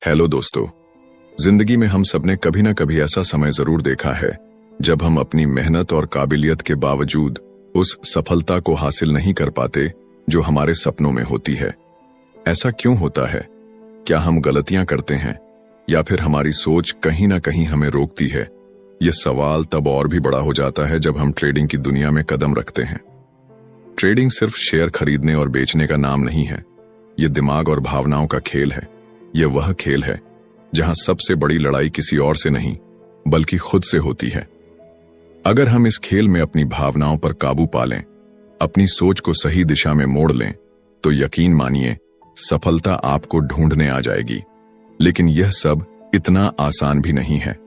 Hello दोस्तों। जिंदगी में हम सबने कभी ना कभी ऐसा समय जरूर देखा है जब हम अपनी मेहनत और काबिलियत के बावजूद उस सफलता को हासिल नहीं कर पाते जो हमारे सपनों में होती है। ऐसा क्यों होता है? क्या हम गलतियां करते हैं या फिर हमारी सोच कहीं ना कहीं हमें रोकती है? यह सवाल तब और भी बड़ा हो जाता है जब हम ट्रेडिंग की दुनिया में कदम रखते हैं। ट्रेडिंग सिर्फ शेयर खरीदने और बेचने का नाम नहीं है। यह दिमाग और भावनाओं का खेल है। यह वह खेल है जहां सबसे बड़ी लड़ाई किसी और से नहीं बल्कि खुद से होती है। अगर हम इस खेल में अपनी भावनाओं पर काबू पा लें, अपनी सोच को सही दिशा में मोड़ लें, तो यकीन मानिए सफलता आपको ढूंढने आ जाएगी। लेकिन यह सब इतना आसान भी नहीं है।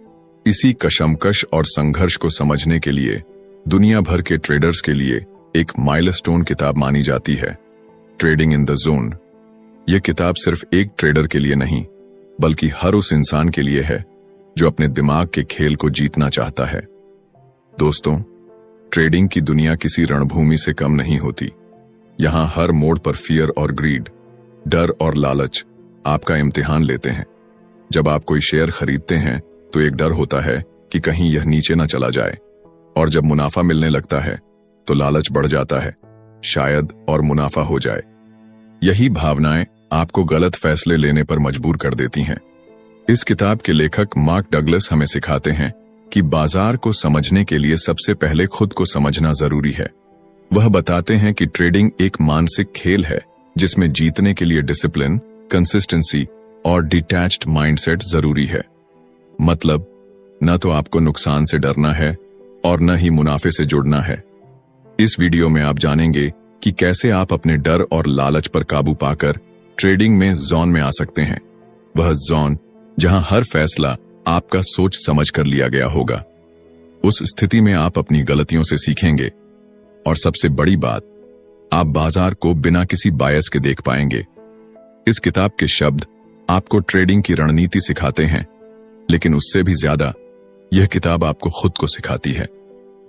इसी कशमकश और संघर्ष को समझने के लिए दुनिया भर के ट्रेडर्स के लिए एक माइलस्टोन किताब मानी जाती है, ट्रेडिंग इन द जोन। यह किताब सिर्फ एक ट्रेडर के लिए नहीं बल्कि हर उस इंसान के लिए है जो अपने दिमाग के खेल को जीतना चाहता है। दोस्तों, ट्रेडिंग की दुनिया किसी रणभूमि से कम नहीं होती। यहां हर मोड़ पर फियर और ग्रीड, डर और लालच आपका इम्तिहान लेते हैं। जब आप कोई शेयर खरीदते हैं तो एक डर होता है कि कहीं यह नीचे न चला जाए, और जब मुनाफा मिलने लगता है तो लालच बढ़ जाता है, शायद और मुनाफा हो जाए। यही भावनाएं आपको गलत फैसले लेने पर मजबूर कर देती हैं। इस किताब के लेखक मार्क डगलस हमें सिखाते हैं कि बाजार को समझने के लिए सबसे पहले खुद को समझना जरूरी है। वह बताते हैं कि ट्रेडिंग एक मानसिक खेल है जिसमें जीतने के लिए डिसिप्लिन, कंसिस्टेंसी और डिटैच्ड माइंडसेट जरूरी है। मतलब, न तो आपको नुकसान से डरना है और न ही मुनाफे से जुड़ना है। इस वीडियो में आप जानेंगे कि कैसे आप अपने डर और लालच पर काबू पाकर ट्रेडिंग में जोन में आ सकते हैं। वह जोन जहां हर फैसला आपका सोच समझ कर लिया गया होगा। उस स्थिति में आप अपनी गलतियों से सीखेंगे और सबसे बड़ी बात, आप बाजार को बिना किसी बायस के देख पाएंगे। इस किताब के शब्द आपको ट्रेडिंग की रणनीति सिखाते हैं, लेकिन उससे भी ज्यादा यह किताब आपको खुद को सिखाती है।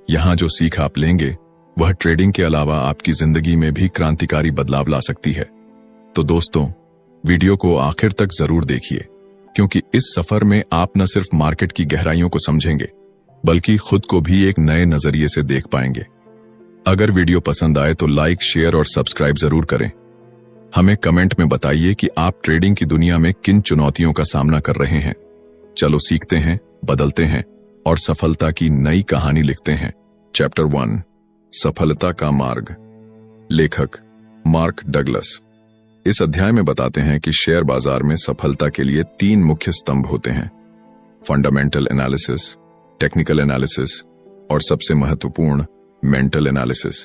यहां जो सीख आप लेंगे वह ट्रेडिंग के अलावा आपकी जिंदगी में भी क्रांतिकारी बदलाव ला सकती है। तो दोस्तों, वीडियो को आखिर तक जरूर देखिए, क्योंकि इस सफर में आप न सिर्फ मार्केट की गहराइयों को समझेंगे बल्कि खुद को भी एक नए नजरिए से देख पाएंगे। अगर वीडियो पसंद आए तो लाइक, शेयर और सब्सक्राइब जरूर करें। हमें कमेंट में बताइए कि आप ट्रेडिंग की दुनिया में किन चुनौतियों का सामना कर रहे हैं। चलो सीखते हैं, बदलते हैं और सफलता की नई कहानी लिखते हैं। चैप्टर 1, सफलता का मार्ग। लेखक मार्क डगलस इस अध्याय में बताते हैं कि शेयर बाजार में सफलता के लिए 3 मुख्य स्तंभ होते हैं: फंडामेंटल एनालिसिस, टेक्निकल एनालिसिस और सबसे महत्वपूर्ण मेंटल एनालिसिस।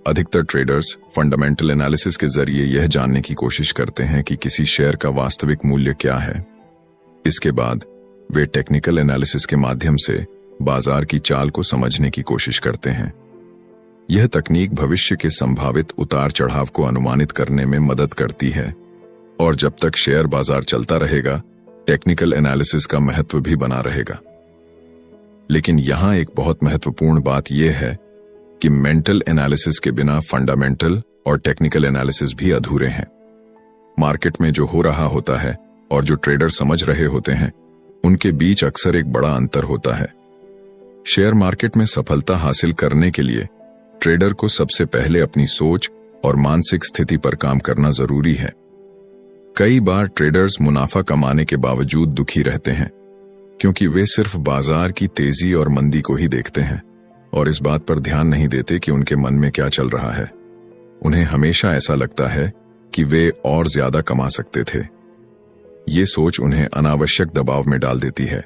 अधिकतर ट्रेडर्स फंडामेंटल एनालिसिस के जरिए यह जानने की कोशिश करते हैं कि किसी शेयर का वास्तविक मूल्य क्या है। इसके बाद वे टेक्निकल एनालिसिस के माध्यम से बाजार की चाल को समझने की कोशिश करते हैं। यह तकनीक भविष्य के संभावित उतार चढ़ाव को अनुमानित करने में मदद करती है, और जब तक शेयर बाजार चलता रहेगा, टेक्निकल एनालिसिस का महत्व भी बना रहेगा। लेकिन यहां एक बहुत महत्वपूर्ण बात यह है कि मेंटल एनालिसिस के बिना फंडामेंटल और टेक्निकल एनालिसिस भी अधूरे हैं। मार्केट में जो हो रहा होता है और जो ट्रेडर समझ रहे होते हैं, उनके बीच अक्सर एक बड़ा अंतर होता है। शेयर मार्केट में सफलता हासिल करने के लिए ट्रेडर को सबसे पहले अपनी सोच और मानसिक स्थिति पर काम करना जरूरी है। कई बार ट्रेडर्स मुनाफा कमाने के बावजूद दुखी रहते हैं, क्योंकि वे सिर्फ बाजार की तेजी और मंदी को ही देखते हैं और इस बात पर ध्यान नहीं देते कि उनके मन में क्या चल रहा है। उन्हें हमेशा ऐसा लगता है कि वे और ज्यादा कमा सकते थे। ये सोच उन्हें अनावश्यक दबाव में डाल देती है।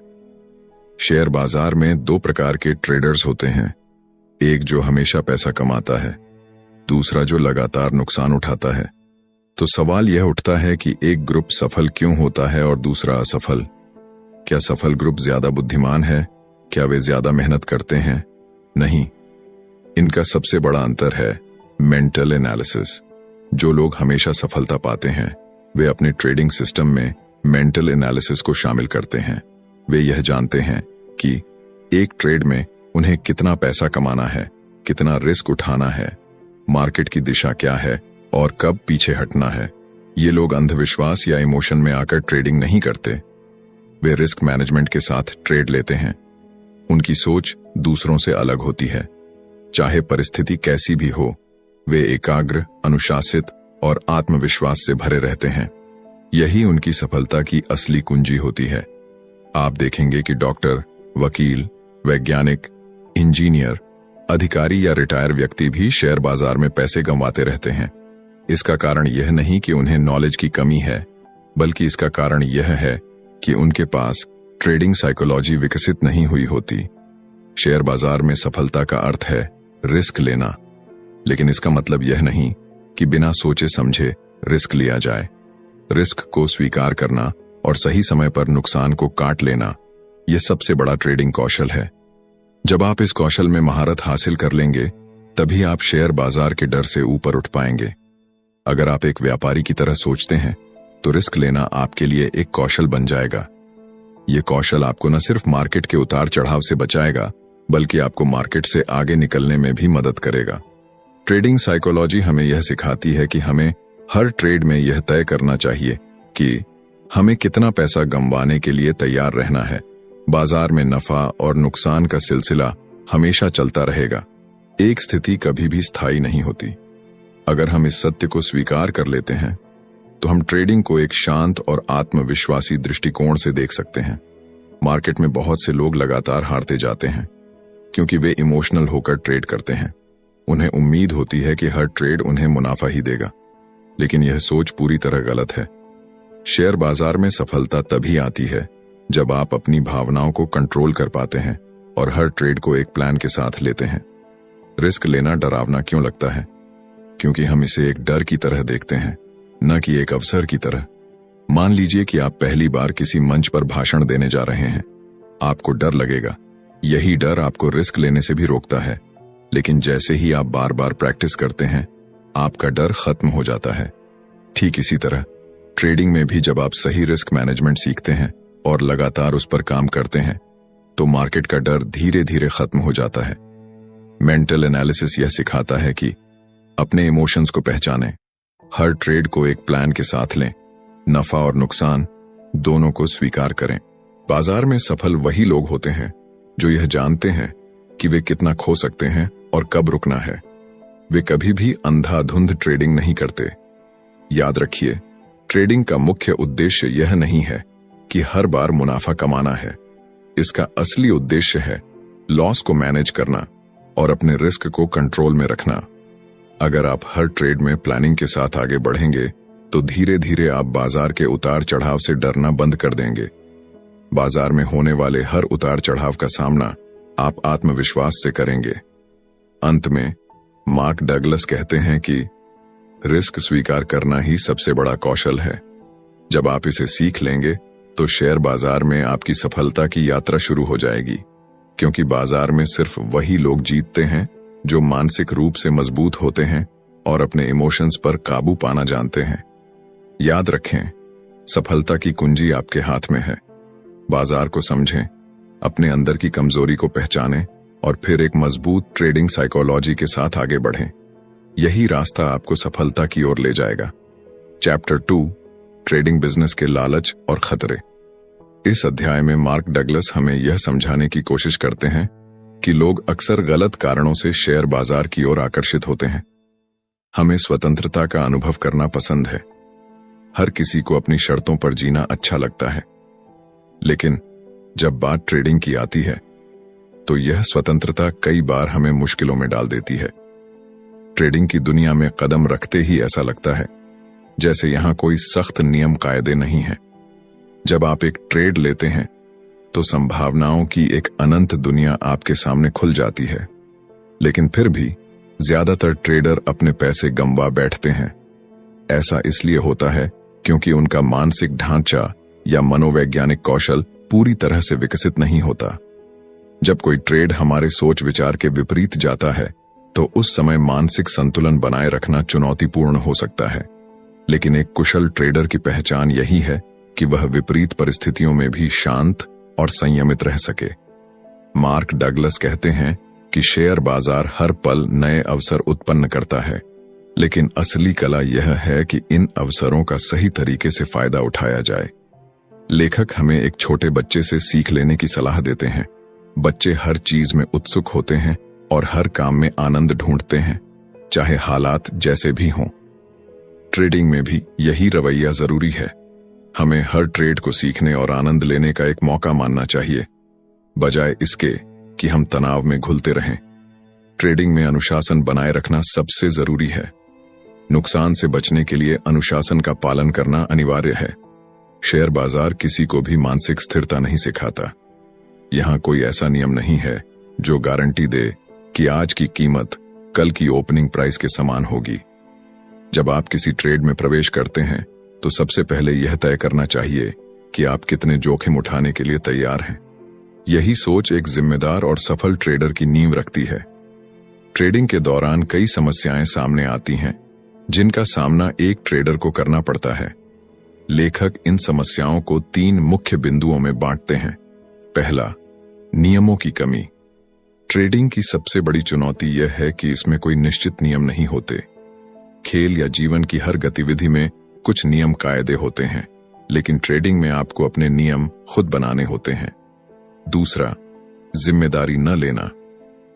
शेयर बाजार में 2 प्रकार के ट्रेडर्स होते हैं, एक जो हमेशा पैसा कमाता है, दूसरा जो लगातार नुकसान उठाता है। तो सवाल यह उठता है कि एक ग्रुप सफल क्यों होता है और दूसरा असफल? क्या सफल ग्रुप ज्यादा बुद्धिमान है? क्या वे ज्यादा मेहनत करते हैं? नहीं, इनका सबसे बड़ा अंतर है मेंटल एनालिसिस। जो लोग हमेशा सफलता पाते हैं, वे अपने ट्रेडिंग सिस्टम में मेंटल एनालिसिस को शामिल करते हैं। वे यह जानते हैं कि एक ट्रेड में उन्हें कितना पैसा कमाना है, कितना रिस्क उठाना है, मार्केट की दिशा क्या है और कब पीछे हटना है। ये लोग अंधविश्वास या इमोशन में आकर ट्रेडिंग नहीं करते, वे रिस्क मैनेजमेंट के साथ ट्रेड लेते हैं। उनकी सोच दूसरों से अलग होती है। चाहे परिस्थिति कैसी भी हो, वे एकाग्र, अनुशासित और आत्मविश्वास से भरे रहते हैं। यही उनकी सफलता की असली कुंजी होती है। आप देखेंगे कि डॉक्टर, वकील, वैज्ञानिक, इंजीनियर, अधिकारी या रिटायर व्यक्ति भी शेयर बाजार में पैसे गंवाते रहते हैं। इसका कारण यह नहीं कि उन्हें नॉलेज की कमी है, बल्कि इसका कारण यह है कि उनके पास ट्रेडिंग साइकोलॉजी विकसित नहीं हुई होती। शेयर बाजार में सफलता का अर्थ है रिस्क लेना, लेकिन इसका मतलब यह नहीं कि बिना सोचे समझे रिस्क लिया जाए। रिस्क को स्वीकार करना और सही समय पर नुकसान को काट लेना, यह सबसे बड़ा ट्रेडिंग कौशल है। जब आप इस कौशल में महारत हासिल कर लेंगे, तभी आप शेयर बाजार के डर से ऊपर उठ पाएंगे। अगर आप एक व्यापारी की तरह सोचते हैं, तो रिस्क लेना आपके लिए एक कौशल बन जाएगा। यह कौशल आपको न सिर्फ मार्केट के उतार चढ़ाव से बचाएगा, बल्कि आपको मार्केट से आगे निकलने में भी मदद करेगा। ट्रेडिंग साइकोलॉजी हमें यह सिखाती है कि हमें हर ट्रेड में यह तय करना चाहिए कि हमें कितना पैसा गंवाने के लिए तैयार रहना है। बाजार में नफा और नुकसान का सिलसिला हमेशा चलता रहेगा। एक स्थिति कभी भी स्थायी नहीं होती। अगर हम इस सत्य को स्वीकार कर लेते हैं, तो हम ट्रेडिंग को एक शांत और आत्मविश्वासी दृष्टिकोण से देख सकते हैं। मार्केट में बहुत से लोग लगातार हारते जाते हैं, क्योंकि वे इमोशनल होकर ट्रेड करते हैं। उन्हें उम्मीद होती है कि हर ट्रेड उन्हें मुनाफा ही देगा, लेकिन यह सोच पूरी तरह गलत है। शेयर बाजार में सफलता तभी आती है जब आप अपनी भावनाओं को कंट्रोल कर पाते हैं और हर ट्रेड को एक प्लान के साथ लेते हैं। रिस्क लेना डरावना क्यों लगता है? क्योंकि हम इसे एक डर की तरह देखते हैं, न कि एक अवसर की तरह। मान लीजिए कि आप पहली बार किसी मंच पर भाषण देने जा रहे हैं। आपको डर लगेगा। यही डर आपको रिस्क लेने से भी रोकता है, लेकिन जैसे ही आप बार बार प्रैक्टिस करते हैं, आपका डर खत्म हो जाता है। ठीक इसी तरह ट्रेडिंग में भी जब आप सही रिस्क मैनेजमेंट सीखते हैं और लगातार उस पर काम करते हैं, तो मार्केट का डर धीरे धीरे खत्म हो जाता है। मेंटल एनालिसिस यह सिखाता है कि अपने इमोशंस को पहचानें, हर ट्रेड को एक प्लान के साथ लें, नफा और नुकसान दोनों को स्वीकार करें। बाजार में सफल वही लोग होते हैं जो यह जानते हैं कि वे कितना खो सकते हैं और कब रुकना है। वे कभी भी अंधाधुंध ट्रेडिंग नहीं करते। याद रखिए, ट्रेडिंग का मुख्य उद्देश्य यह नहीं है कि हर बार मुनाफा कमाना है। इसका असली उद्देश्य है लॉस को मैनेज करना और अपने रिस्क को कंट्रोल में रखना। अगर आप हर ट्रेड में प्लानिंग के साथ आगे बढ़ेंगे, तो धीरे धीरे आप बाजार के उतार चढ़ाव से डरना बंद कर देंगे। बाजार में होने वाले हर उतार चढ़ाव का सामना आप आत्मविश्वास से करेंगे। अंत में मार्क डगलस कहते हैं कि रिस्क स्वीकार करना ही सबसे बड़ा कौशल है। जब आप इसे सीख लेंगे, तो शेयर बाजार में आपकी सफलता की यात्रा शुरू हो जाएगी, क्योंकि बाजार में सिर्फ वही लोग जीतते हैं जो मानसिक रूप से मजबूत होते हैं और अपने इमोशंस पर काबू पाना जानते हैं। याद रखें, सफलता की कुंजी आपके हाथ में है। बाजार को समझें, अपने अंदर की कमजोरी को पहचानें और फिर एक मजबूत ट्रेडिंग साइकोलॉजी के साथ आगे बढ़ें। यही रास्ता आपको सफलता की ओर ले जाएगा। चैप्टर 2, ट्रेडिंग बिजनेस के लालच और खतरे। इस अध्याय में मार्क डगलस हमें यह समझाने की कोशिश करते हैं कि लोग अक्सर गलत कारणों से शेयर बाजार की ओर आकर्षित होते हैं। हमें स्वतंत्रता का अनुभव करना पसंद है। हर किसी को अपनी शर्तों पर जीना अच्छा लगता है, लेकिन जब बात ट्रेडिंग की आती है, तो यह स्वतंत्रता कई बार हमें मुश्किलों में डाल देती है। ट्रेडिंग की दुनिया में कदम रखते ही ऐसा लगता है जैसे यहां कोई सख्त नियम कायदे नहीं है। जब आप एक ट्रेड लेते हैं, तो संभावनाओं की एक अनंत दुनिया आपके सामने खुल जाती है, लेकिन फिर भी ज्यादातर ट्रेडर अपने पैसे गंवा बैठते हैं। ऐसा इसलिए होता है क्योंकि उनका मानसिक ढांचा या मनोवैज्ञानिक कौशल पूरी तरह से विकसित नहीं होता। जब कोई ट्रेड हमारे सोच विचार के विपरीत जाता है, तो उस समय मानसिक संतुलन बनाए रखना चुनौतीपूर्ण हो सकता है। लेकिन एक कुशल ट्रेडर की पहचान यही है कि वह विपरीत परिस्थितियों में भी शांत और संयमित रह सके। मार्क डगलस कहते हैं कि शेयर बाजार हर पल नए अवसर उत्पन्न करता है। लेकिन असली कला यह है कि इन अवसरों का सही तरीके से फायदा उठाया जाए। लेखक हमें एक छोटे बच्चे से सीख लेने की सलाह देते हैं। बच्चे हर चीज में उत्सुक होते हैं और हर काम में आनंद ढूंढते हैं, चाहे हालात जैसे भी हों। ट्रेडिंग में भी यही रवैया जरूरी है। हमें हर ट्रेड को सीखने और आनंद लेने का एक मौका मानना चाहिए, बजाय इसके कि हम तनाव में घुलते रहें। ट्रेडिंग में अनुशासन बनाए रखना सबसे जरूरी है। नुकसान से बचने के लिए अनुशासन का पालन करना अनिवार्य है। शेयर बाजार किसी को भी मानसिक स्थिरता नहीं सिखाता। यहां कोई ऐसा नियम नहीं है जो गारंटी दे कि आज की कीमत कल की ओपनिंग प्राइस के समान होगी। जब आप किसी ट्रेड में प्रवेश करते हैं तो सबसे पहले यह तय करना चाहिए कि आप कितने जोखिम उठाने के लिए तैयार हैं। यही सोच एक जिम्मेदार और सफल ट्रेडर की नींव रखती है। ट्रेडिंग के दौरान कई समस्याएं सामने आती हैं, जिनका सामना एक ट्रेडर को करना पड़ता है। लेखक इन समस्याओं को 3 मुख्य बिंदुओं में बांटते हैं। पहला, नियमों की कमी। ट्रेडिंग की सबसे बड़ी चुनौती यह है कि इसमें कोई निश्चित नियम नहीं होते। खेल या जीवन की हर गतिविधि में कुछ नियम कायदे होते हैं, लेकिन ट्रेडिंग में आपको अपने नियम खुद बनाने होते हैं। दूसरा, जिम्मेदारी न लेना।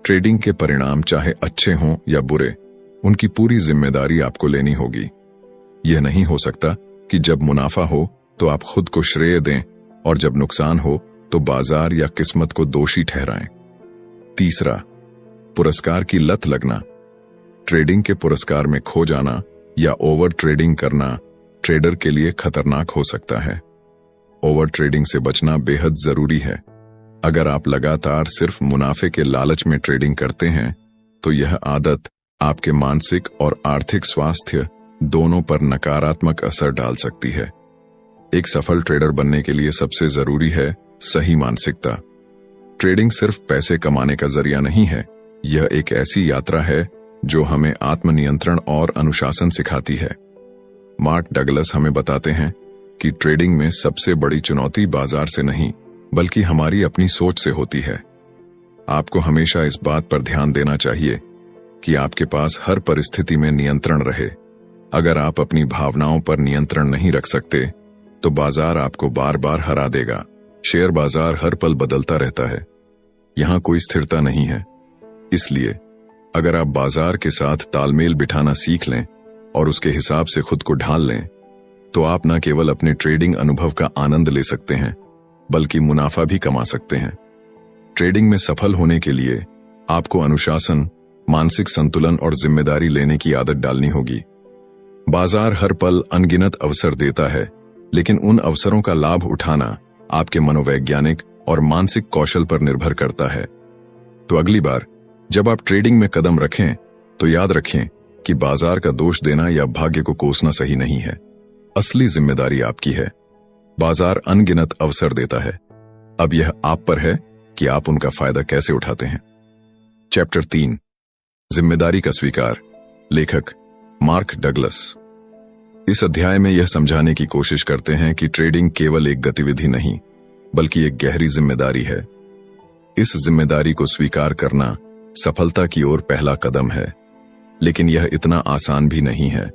ट्रेडिंग के परिणाम चाहे अच्छे हों या बुरे, उनकी पूरी जिम्मेदारी आपको लेनी होगी। यह नहीं हो सकता कि जब मुनाफा हो तो आप खुद को श्रेय दें और जब नुकसान हो तो बाजार या किस्मत को दोषी ठहराएं। तीसरा, पुरस्कार की लत लगना। ट्रेडिंग के पुरस्कार में खो जाना या ओवर ट्रेडिंग करना ट्रेडर के लिए खतरनाक हो सकता है। ओवर ट्रेडिंग से बचना बेहद जरूरी है। अगर आप लगातार सिर्फ मुनाफे के लालच में ट्रेडिंग करते हैं तो यह आदत आपके मानसिक और आर्थिक स्वास्थ्य दोनों पर नकारात्मक असर डाल सकती है। एक सफल ट्रेडर बनने के लिए सबसे जरूरी है सही मानसिकता। ट्रेडिंग सिर्फ पैसे कमाने का जरिया नहीं है, यह एक ऐसी यात्रा है जो हमें आत्मनियंत्रण और अनुशासन सिखाती है। मार्क डगलस हमें बताते हैं कि ट्रेडिंग में सबसे बड़ी चुनौती बाजार से नहीं बल्कि हमारी अपनी सोच से होती है। आपको हमेशा इस बात पर ध्यान देना चाहिए कि आपके पास हर परिस्थिति में नियंत्रण रहे। अगर आप अपनी भावनाओं पर नियंत्रण नहीं रख सकते तो बाजार आपको बार बार हरा देगा। शेयर बाजार हर पल बदलता रहता है, यहां कोई स्थिरता नहीं है। इसलिए अगर आप बाजार के साथ तालमेल बिठाना सीख लें और उसके हिसाब से खुद को ढाल लें तो आप न केवल अपने ट्रेडिंग अनुभव का आनंद ले सकते हैं बल्कि मुनाफा भी कमा सकते हैं। ट्रेडिंग में सफल होने के लिए आपको अनुशासन, मानसिक संतुलन और जिम्मेदारी लेने की आदत डालनी होगी। बाजार हर पल अनगिनत अवसर देता है, लेकिन उन अवसरों का लाभ उठाना आपके मनोवैज्ञानिक और मानसिक कौशल पर निर्भर करता है। तो अगली बार जब आप ट्रेडिंग में कदम रखें तो याद रखें कि बाजार का दोष देना या भाग्य को कोसना सही नहीं है। असली जिम्मेदारी आपकी है। बाजार अनगिनत अवसर देता है, अब यह आप पर है कि आप उनका फायदा कैसे उठाते हैं। चैप्टर 3, जिम्मेदारी का स्वीकार। लेखक मार्क डगलस इस अध्याय में यह समझाने की कोशिश करते हैं कि ट्रेडिंग केवल एक गतिविधि नहीं बल्कि एक गहरी जिम्मेदारी है। इस जिम्मेदारी को स्वीकार करना सफलता की ओर पहला कदम है, लेकिन यह इतना आसान भी नहीं है।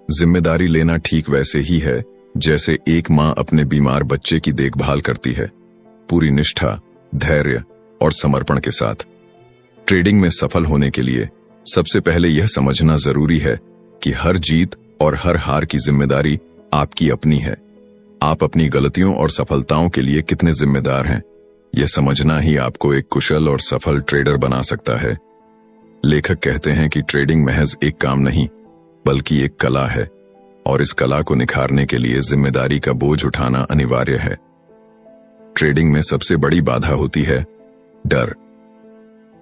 जिम्मेदारी लेना ठीक वैसे ही है जैसे एक मां अपने बीमार बच्चे की देखभाल करती है, पूरी निष्ठा, धैर्य और समर्पण के साथ। ट्रेडिंग में सफल होने के लिए सबसे पहले यह समझना जरूरी है कि हर जीत और हर हार की जिम्मेदारी आपकी अपनी है। आप अपनी गलतियों और सफलताओं के लिए कितने जिम्मेदार हैं, यह समझना ही आपको एक कुशल और सफल ट्रेडर बना सकता है। लेखक कहते हैं कि ट्रेडिंग महज एक काम नहीं बल्कि एक कला है और इस कला को निखारने के लिए जिम्मेदारी का बोझ उठाना अनिवार्य है। ट्रेडिंग में सबसे बड़ी बाधा होती है डर।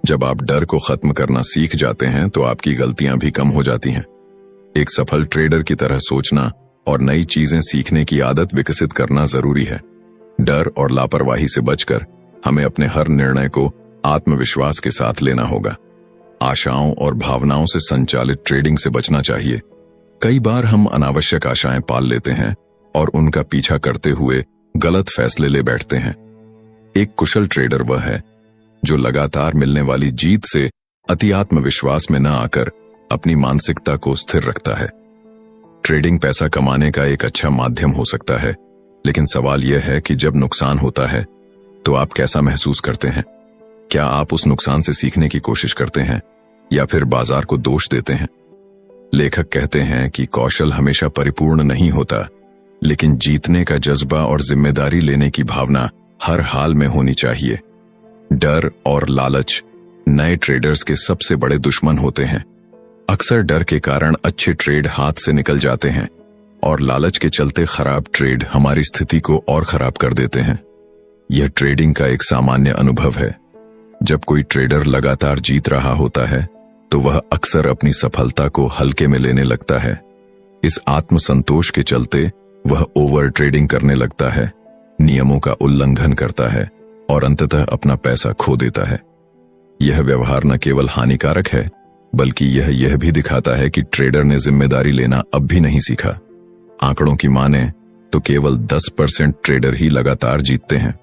जब आप डर को खत्म करना सीख जाते हैं तो आपकी गलतियां भी कम हो जाती हैं। एक सफल ट्रेडर की तरह सोचना और नई चीजें सीखने की आदत विकसित करना जरूरी है। डर और लापरवाही से बचकर हमें अपने हर निर्णय को आत्मविश्वास के साथ लेना होगा। आशाओं और भावनाओं से संचालित ट्रेडिंग से बचना चाहिए। कई बार हम अनावश्यक आशाएं पाल लेते हैं और उनका पीछा करते हुए गलत फैसले ले बैठते हैं। एक कुशल ट्रेडर वह है जो लगातार मिलने वाली जीत से अति आत्मविश्वास में न आकर अपनी मानसिकता को स्थिर रखता है। ट्रेडिंग पैसा कमाने का एक अच्छा माध्यम हो सकता है, लेकिन सवाल यह है कि जब नुकसान होता है तो आप कैसा महसूस करते हैं? क्या आप उस नुकसान से सीखने की कोशिश करते हैं या फिर बाजार को दोष देते हैं? लेखक कहते हैं कि कौशल हमेशा परिपूर्ण नहीं होता, लेकिन जीतने का जज्बा और जिम्मेदारी लेने की भावना हर हाल में होनी चाहिए। डर और लालच नए ट्रेडर्स के सबसे बड़े दुश्मन होते हैं। अक्सर डर के कारण अच्छे ट्रेड हाथ से निकल जाते हैं और लालच के चलते खराब ट्रेड हमारी स्थिति को और खराब कर देते हैं। यह ट्रेडिंग का एक सामान्य अनुभव है। जब कोई ट्रेडर लगातार जीत रहा होता है तो वह अक्सर अपनी सफलता को हल्के में लेने लगता है। इस आत्मसंतोष के चलते वह ओवर ट्रेडिंग करने लगता है, नियमों का उल्लंघन करता है और अंततः अपना पैसा खो देता है। यह व्यवहार न केवल हानिकारक है, बल्कि यह भी दिखाता है कि ट्रेडर ने जिम्मेदारी लेना अब भी नहीं सीखा। आंकड़ों की माने तो केवल 10% ट्रेडर ही लगातार जीतते हैं।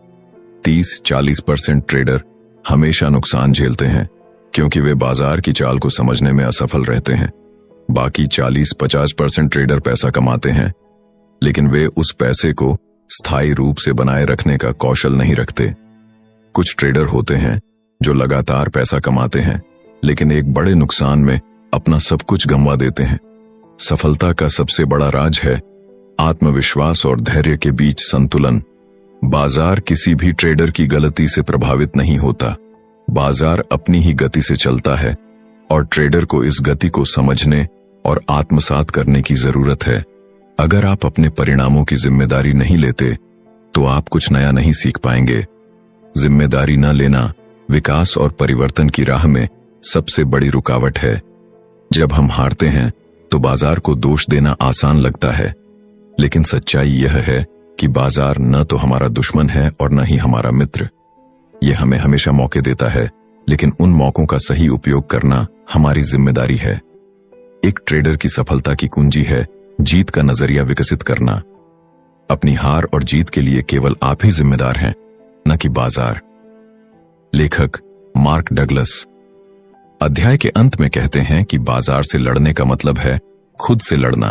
30-40% ट्रेडर हमेशा नुकसान झेलते हैं क्योंकि वे बाजार की चाल को समझने में असफल रहते हैं। बाकी 40-50% ट्रेडर पैसा कमाते हैं, लेकिन वे उस पैसे को स्थायी रूप से बनाए रखने का कौशल नहीं रखते। कुछ ट्रेडर होते हैं जो लगातार पैसा कमाते हैं, लेकिन एक बड़े नुकसान में अपना सब कुछ गंवा देते हैं। सफलता का सबसे बड़ा राज है आत्मविश्वास और धैर्य के बीच संतुलन। बाजार किसी भी ट्रेडर की गलती से प्रभावित नहीं होता। बाजार अपनी ही गति से चलता है और ट्रेडर को इस गति को समझने और आत्मसात करने की जरूरत है। अगर आप अपने परिणामों की जिम्मेदारी नहीं लेते तो आप कुछ नया नहीं सीख पाएंगे। जिम्मेदारी न लेना विकास और परिवर्तन की राह में सबसे बड़ी रुकावट है। जब हम हारते हैं तो बाजार को दोष देना आसान लगता है, लेकिन सच्चाई यह है कि बाजार न तो हमारा दुश्मन है और न ही हमारा मित्र। यह हमें हमेशा मौके देता है, लेकिन उन मौकों का सही उपयोग करना हमारी जिम्मेदारी है। एक ट्रेडर की सफलता की कुंजी है जीत का नजरिया विकसित करना। अपनी हार और जीत के लिए केवल आप ही जिम्मेदार हैं, न कि बाजार। लेखक मार्क डगलस अध्याय के अंत में कहते हैं कि बाजार से लड़ने का मतलब है खुद से लड़ना।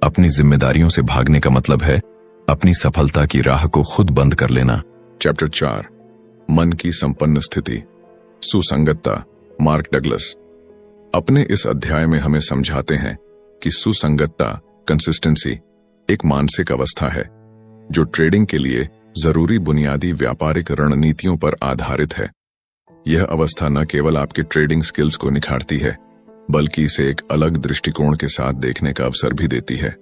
अपनी जिम्मेदारियों से भागने का मतलब है अपनी सफलता की राह को खुद बंद कर लेना। चैप्टर 4 मन की संपन्न स्थिति, सुसंगतता। मार्क डगलस अपने इस अध्याय में हमें समझाते हैं कि सुसंगतता, कंसिस्टेंसी, एक मानसिक अवस्था है जो ट्रेडिंग के लिए जरूरी बुनियादी व्यापारिक रणनीतियों पर आधारित है। यह अवस्था न केवल आपके ट्रेडिंग स्किल्स को निखारती है, बल्कि इसे एक अलग दृष्टिकोण के साथ देखने का अवसर भी देती है।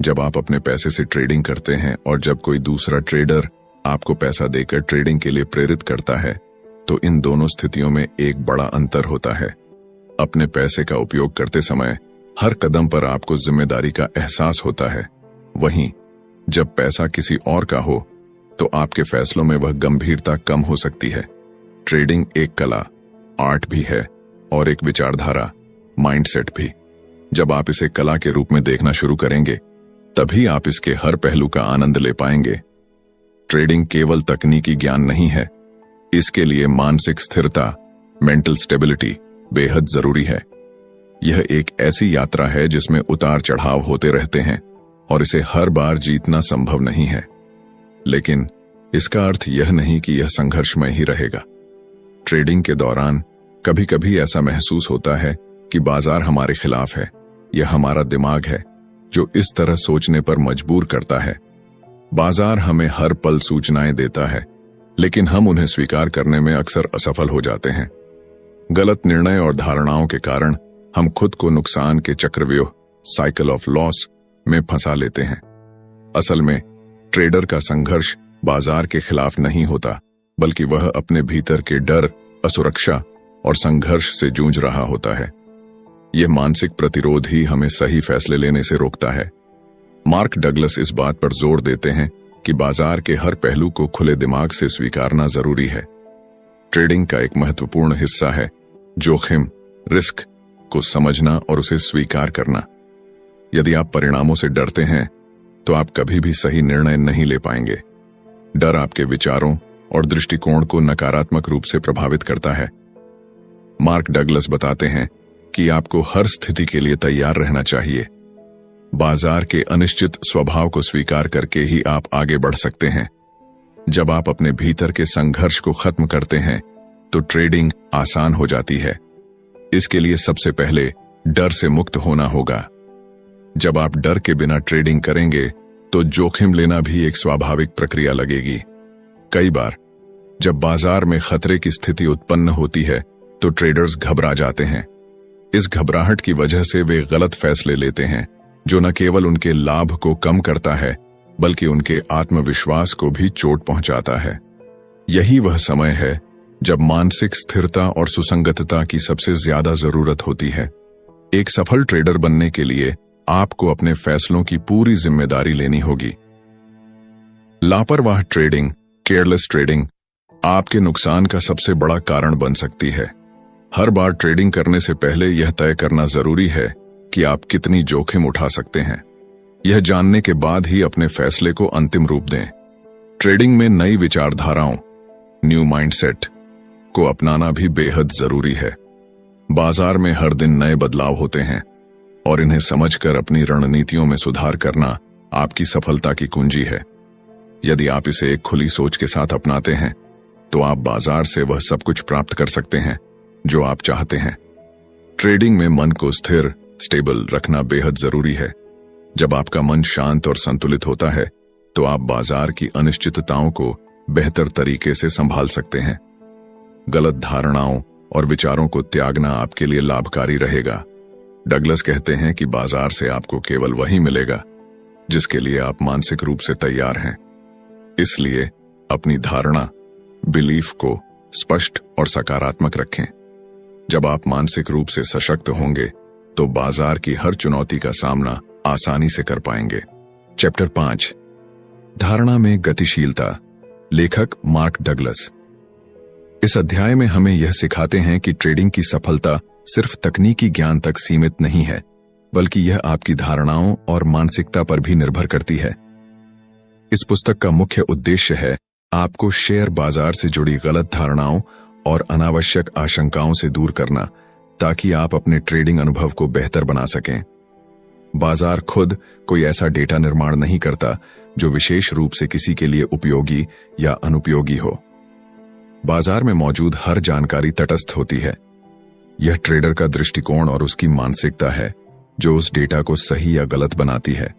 जब आप अपने पैसे से ट्रेडिंग करते हैं और जब कोई दूसरा ट्रेडर आपको पैसा देकर ट्रेडिंग के लिए प्रेरित करता है, तो इन दोनों स्थितियों में एक बड़ा अंतर होता है। अपने पैसे का उपयोग करते समय हर कदम पर आपको जिम्मेदारी का एहसास होता है। वहीं जब पैसा किसी और का हो तो आपके फैसलों में वह गंभीरता कम हो सकती है। ट्रेडिंग एक कला, आर्ट भी है और एक विचारधारा, माइंडसेट भी। जब आप इसे कला के रूप में देखना शुरू करेंगे, तभी आप इसके हर पहलू का आनंद ले पाएंगे। ट्रेडिंग केवल तकनीकी ज्ञान नहीं है, इसके लिए मानसिक स्थिरता, मेंटल स्टेबिलिटी बेहद जरूरी है। यह एक ऐसी यात्रा है जिसमें उतार चढ़ाव होते रहते हैं और इसे हर बार जीतना संभव नहीं है, लेकिन इसका अर्थ यह नहीं कि यह संघर्षमय ही रहेगा। ट्रेडिंग के दौरान कभी कभी ऐसा महसूस होता है कि बाजार हमारे खिलाफ है। यह हमारा दिमाग है जो इस तरह सोचने पर मजबूर करता है। बाजार हमें हर पल सूचनाएं देता है, लेकिन हम उन्हें स्वीकार करने में अक्सर असफल हो जाते हैं। गलत निर्णय और धारणाओं के कारण हम खुद को नुकसान के चक्रव्यूह, साइकिल ऑफ लॉस में फंसा लेते हैं। असल में ट्रेडर का संघर्ष बाजार के खिलाफ नहीं होता, बल्कि वह अपने भीतर के डर, असुरक्षा और संघर्ष से जूझ रहा होता है। यह मानसिक प्रतिरोध ही हमें सही फैसले लेने से रोकता है। मार्क डगलस इस बात पर जोर देते हैं कि बाजार के हर पहलू को खुले दिमाग से स्वीकारना जरूरी है। ट्रेडिंग का एक महत्वपूर्ण हिस्सा है जोखिम, रिस्क को समझना और उसे स्वीकार करना। यदि आप परिणामों से डरते हैं तो आप कभी भी सही निर्णय नहीं ले पाएंगे। डर आपके विचारों और दृष्टिकोण को नकारात्मक रूप से प्रभावित करता है। मार्क डगलस बताते हैं कि आपको हर स्थिति के लिए तैयार रहना चाहिए। बाजार के अनिश्चित स्वभाव को स्वीकार करके ही आप आगे बढ़ सकते हैं। जब आप अपने भीतर के संघर्ष को खत्म करते हैं तो ट्रेडिंग आसान हो जाती है। इसके लिए सबसे पहले डर से मुक्त होना होगा। जब आप डर के बिना ट्रेडिंग करेंगे तो जोखिम लेना भी एक स्वाभाविक प्रक्रिया लगेगी। कई बार जब बाजार में खतरे की स्थिति उत्पन्न होती है तो ट्रेडर्स घबरा जाते हैं। इस घबराहट की वजह से वे गलत फैसले लेते हैं, जो न केवल उनके लाभ को कम करता है बल्कि उनके आत्मविश्वास को भी चोट पहुंचाता है। यही वह समय है जब मानसिक स्थिरता और सुसंगतता की सबसे ज्यादा जरूरत होती है। एक सफल ट्रेडर बनने के लिए आपको अपने फैसलों की पूरी जिम्मेदारी लेनी होगी। लापरवाह ट्रेडिंग, केयरलेस ट्रेडिंग आपके नुकसान का सबसे बड़ा कारण बन सकती है। हर बार ट्रेडिंग करने से पहले यह तय करना जरूरी है कि आप कितनी जोखिम उठा सकते हैं। यह जानने के बाद ही अपने फैसले को अंतिम रूप दें। ट्रेडिंग में नई विचारधाराओं, न्यू माइंडसेट को अपनाना भी बेहद जरूरी है। बाजार में हर दिन नए बदलाव होते हैं और इन्हें समझकर अपनी रणनीतियों में सुधार करना आपकी सफलता की कुंजी है। यदि आप इसे एक खुली सोच के साथ अपनाते हैं तो आप बाजार से वह सब कुछ प्राप्त कर सकते हैं जो आप चाहते हैं। ट्रेडिंग में मन को स्थिर, स्टेबल रखना बेहद जरूरी है। जब आपका मन शांत और संतुलित होता है तो आप बाजार की अनिश्चितताओं को बेहतर तरीके से संभाल सकते हैं। गलत धारणाओं और विचारों को त्यागना आपके लिए लाभकारी रहेगा। डगलस कहते हैं कि बाजार से आपको केवल वही मिलेगा जिसके लिए आप मानसिक रूप से तैयार हैं। इसलिए अपनी धारणा, बिलीफ को स्पष्ट और सकारात्मक रखें। जब आप मानसिक रूप से सशक्त होंगे तो बाजार की हर चुनौती का सामना आसानी से कर पाएंगे। चैप्टर 5, धारणा में गतिशीलता, लेखक मार्क डगलस। इस अध्याय में हमें यह सिखाते हैं कि ट्रेडिंग की सफलता सिर्फ तकनीकी ज्ञान तक सीमित नहीं है, बल्कि यह आपकी धारणाओं और मानसिकता पर भी निर्भर करती है। इस पुस्तक का मुख्य उद्देश्य है आपको शेयर बाजार से जुड़ी गलत धारणाओं और अनावश्यक आशंकाओं से दूर करना, ताकि आप अपने ट्रेडिंग अनुभव को बेहतर बना सकें। बाजार खुद कोई ऐसा डेटा निर्माण नहीं करता जो विशेष रूप से किसी के लिए उपयोगी या अनुपयोगी हो। बाजार में मौजूद हर जानकारी तटस्थ होती है। यह ट्रेडर का दृष्टिकोण और उसकी मानसिकता है जो उस डेटा को सही या गलत बनाती है।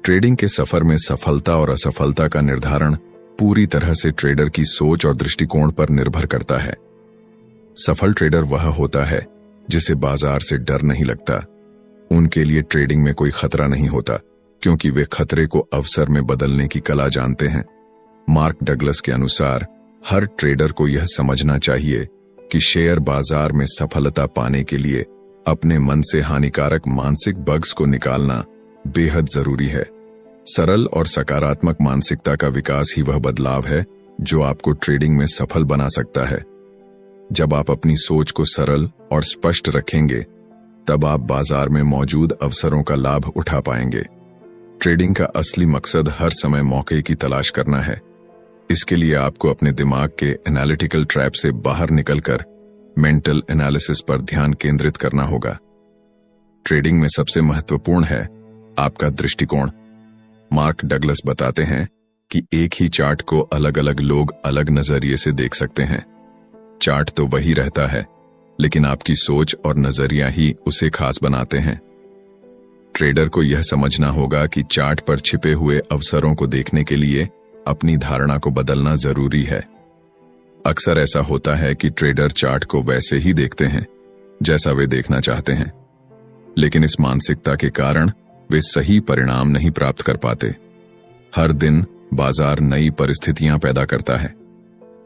ट्रेडिंग के सफर में सफलता और असफलता का निर्धारण पूरी तरह से ट्रेडर की सोच और दृष्टिकोण पर निर्भर करता है। सफल ट्रेडर वह होता है जिसे बाजार से डर नहीं लगता। उनके लिए ट्रेडिंग में कोई खतरा नहीं होता, क्योंकि वे खतरे को अवसर में बदलने की कला जानते हैं। मार्क डगलस के अनुसार हर ट्रेडर को यह समझना चाहिए कि शेयर बाजार में सफलता पाने के लिए अपने मन से हानिकारक मानसिक बग्स को निकालना बेहद जरूरी है। सरल और सकारात्मक मानसिकता का विकास ही वह बदलाव है जो आपको ट्रेडिंग में सफल बना सकता है। जब आप अपनी सोच को सरल और स्पष्ट रखेंगे, तब आप बाजार में मौजूद अवसरों का लाभ उठा पाएंगे। ट्रेडिंग का असली मकसद हर समय मौके की तलाश करना है। इसके लिए आपको अपने दिमाग के एनालिटिकल ट्रैप से बाहर निकलकर मेंटल एनालिसिस पर ध्यान केंद्रित करना होगा। ट्रेडिंग में सबसे महत्वपूर्ण है आपका दृष्टिकोण। मार्क डगलस बताते हैं कि एक ही चार्ट को अलग अलग लोग अलग नजरिए से देख सकते हैं। चार्ट तो वही रहता है, लेकिन आपकी सोच और नजरिया ही उसे खास बनाते हैं। ट्रेडर को यह समझना होगा कि चार्ट पर छिपे हुए अवसरों को देखने के लिए अपनी धारणा को बदलना जरूरी है। अक्सर ऐसा होता है कि ट्रेडर चार्ट को वैसे ही देखते हैं जैसा वे देखना चाहते हैं, लेकिन इस मानसिकता के कारण वे सही परिणाम नहीं प्राप्त कर पाते। हर दिन बाजार नई परिस्थितियां पैदा करता है।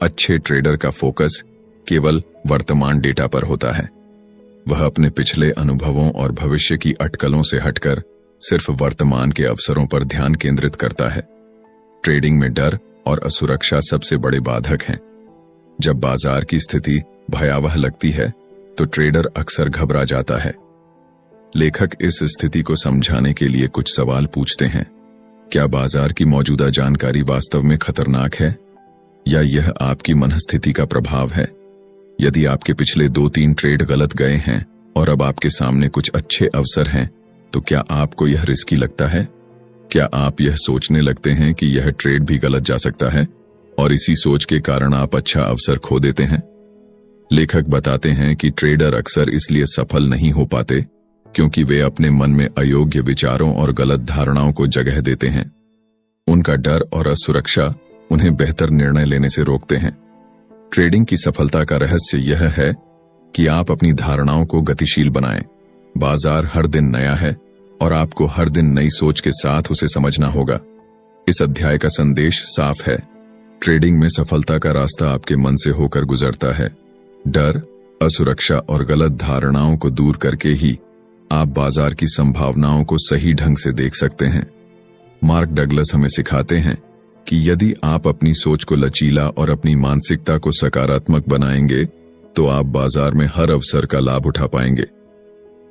अच्छे ट्रेडर का फोकस केवल वर्तमान डेटा पर होता है। वह अपने पिछले अनुभवों और भविष्य की अटकलों से हटकर सिर्फ वर्तमान के अवसरों पर ध्यान केंद्रित करता है। ट्रेडिंग में डर और असुरक्षा सबसे बड़े बाधक हैं। जब बाजार की स्थिति भयावह लगती है तो ट्रेडर अक्सर घबरा जाता है। लेखक इस स्थिति को समझाने के लिए कुछ सवाल पूछते हैं। क्या बाजार की मौजूदा जानकारी वास्तव में खतरनाक है, या यह आपकी मनस्थिति का प्रभाव है? यदि आपके पिछले 2-3 ट्रेड गलत गए हैं और अब आपके सामने कुछ अच्छे अवसर हैं, तो क्या आपको यह रिस्की लगता है? क्या आप यह सोचने लगते हैं कि यह ट्रेड भी गलत जा सकता है और इसी सोच के कारण आप अच्छा अवसर खो देते हैं? लेखक बताते हैं कि ट्रेडर अक्सर इसलिए सफल नहीं हो पाते क्योंकि वे अपने मन में अयोग्य विचारों और गलत धारणाओं को जगह देते हैं। उनका डर और असुरक्षा उन्हें बेहतर निर्णय लेने से रोकते हैं। ट्रेडिंग की सफलता का रहस्य यह है कि आप अपनी धारणाओं को गतिशील बनाएं। बाजार हर दिन नया है और आपको हर दिन नई सोच के साथ उसे समझना होगा। इस अध्याय का संदेश साफ है। ट्रेडिंग में सफलता का रास्ता आपके मन से होकर गुजरता है। डर, असुरक्षा और गलत धारणाओं को दूर करके ही आप बाजार की संभावनाओं को सही ढंग से देख सकते हैं। मार्क डगलस हमें सिखाते हैं कि यदि आप अपनी सोच को लचीला और अपनी मानसिकता को सकारात्मक बनाएंगे तो आप बाजार में हर अवसर का लाभ उठा पाएंगे।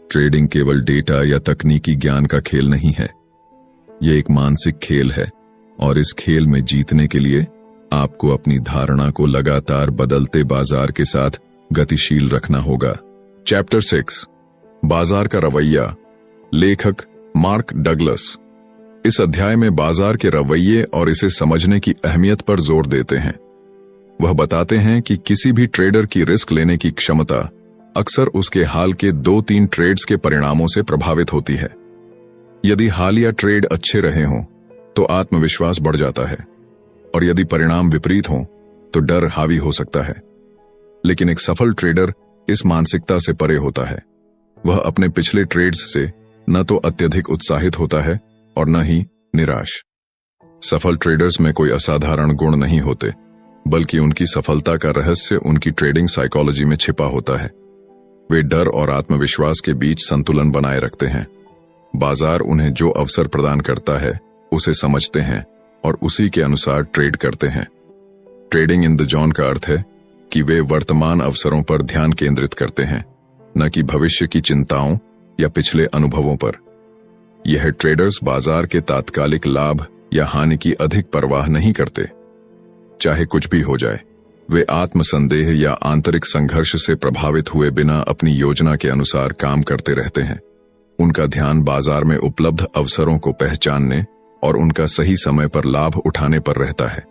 ट्रेडिंग केवल डेटा या तकनीकी ज्ञान का खेल नहीं है, यह एक मानसिक खेल है और इस खेल में जीतने के लिए आपको अपनी धारणा को लगातार बदलते बाजार के साथ गतिशील रखना होगा। चैप्टर 6, बाजार का रवैया। लेखक मार्क डगलस इस अध्याय में बाजार के रवैये और इसे समझने की अहमियत पर जोर देते हैं। वह बताते हैं कि किसी भी ट्रेडर की रिस्क लेने की क्षमता अक्सर उसके हाल के 2-3 ट्रेड्स के परिणामों से प्रभावित होती है। यदि हालिया ट्रेड अच्छे रहे हों तो आत्मविश्वास बढ़ जाता है और यदि परिणाम विपरीत हों तो डर हावी हो सकता है। लेकिन एक सफल ट्रेडर इस मानसिकता से परे होता है। वह अपने पिछले ट्रेड्स से न तो अत्यधिक उत्साहित होता है और न ही निराश। सफल ट्रेडर्स में कोई असाधारण गुण नहीं होते, बल्कि उनकी सफलता का रहस्य उनकी ट्रेडिंग साइकोलॉजी में छिपा होता है। वे डर और आत्मविश्वास के बीच संतुलन बनाए रखते हैं। बाजार उन्हें जो अवसर प्रदान करता है उसे समझते हैं और उसी के अनुसार ट्रेड करते हैं। ट्रेडिंग इन द जोन का अर्थ है कि वे वर्तमान अवसरों पर ध्यान केंद्रित करते हैं, न कि भविष्य की चिंताओं या पिछले अनुभवों पर। यह ट्रेडर्स बाजार के तात्कालिक लाभ या हानि की अधिक परवाह नहीं करते। चाहे कुछ भी हो जाए, वे आत्मसंदेह या आंतरिक संघर्ष से प्रभावित हुए बिना अपनी योजना के अनुसार काम करते रहते हैं। उनका ध्यान बाजार में उपलब्ध अवसरों को पहचानने और उनका सही समय पर लाभ उठाने पर रहता है।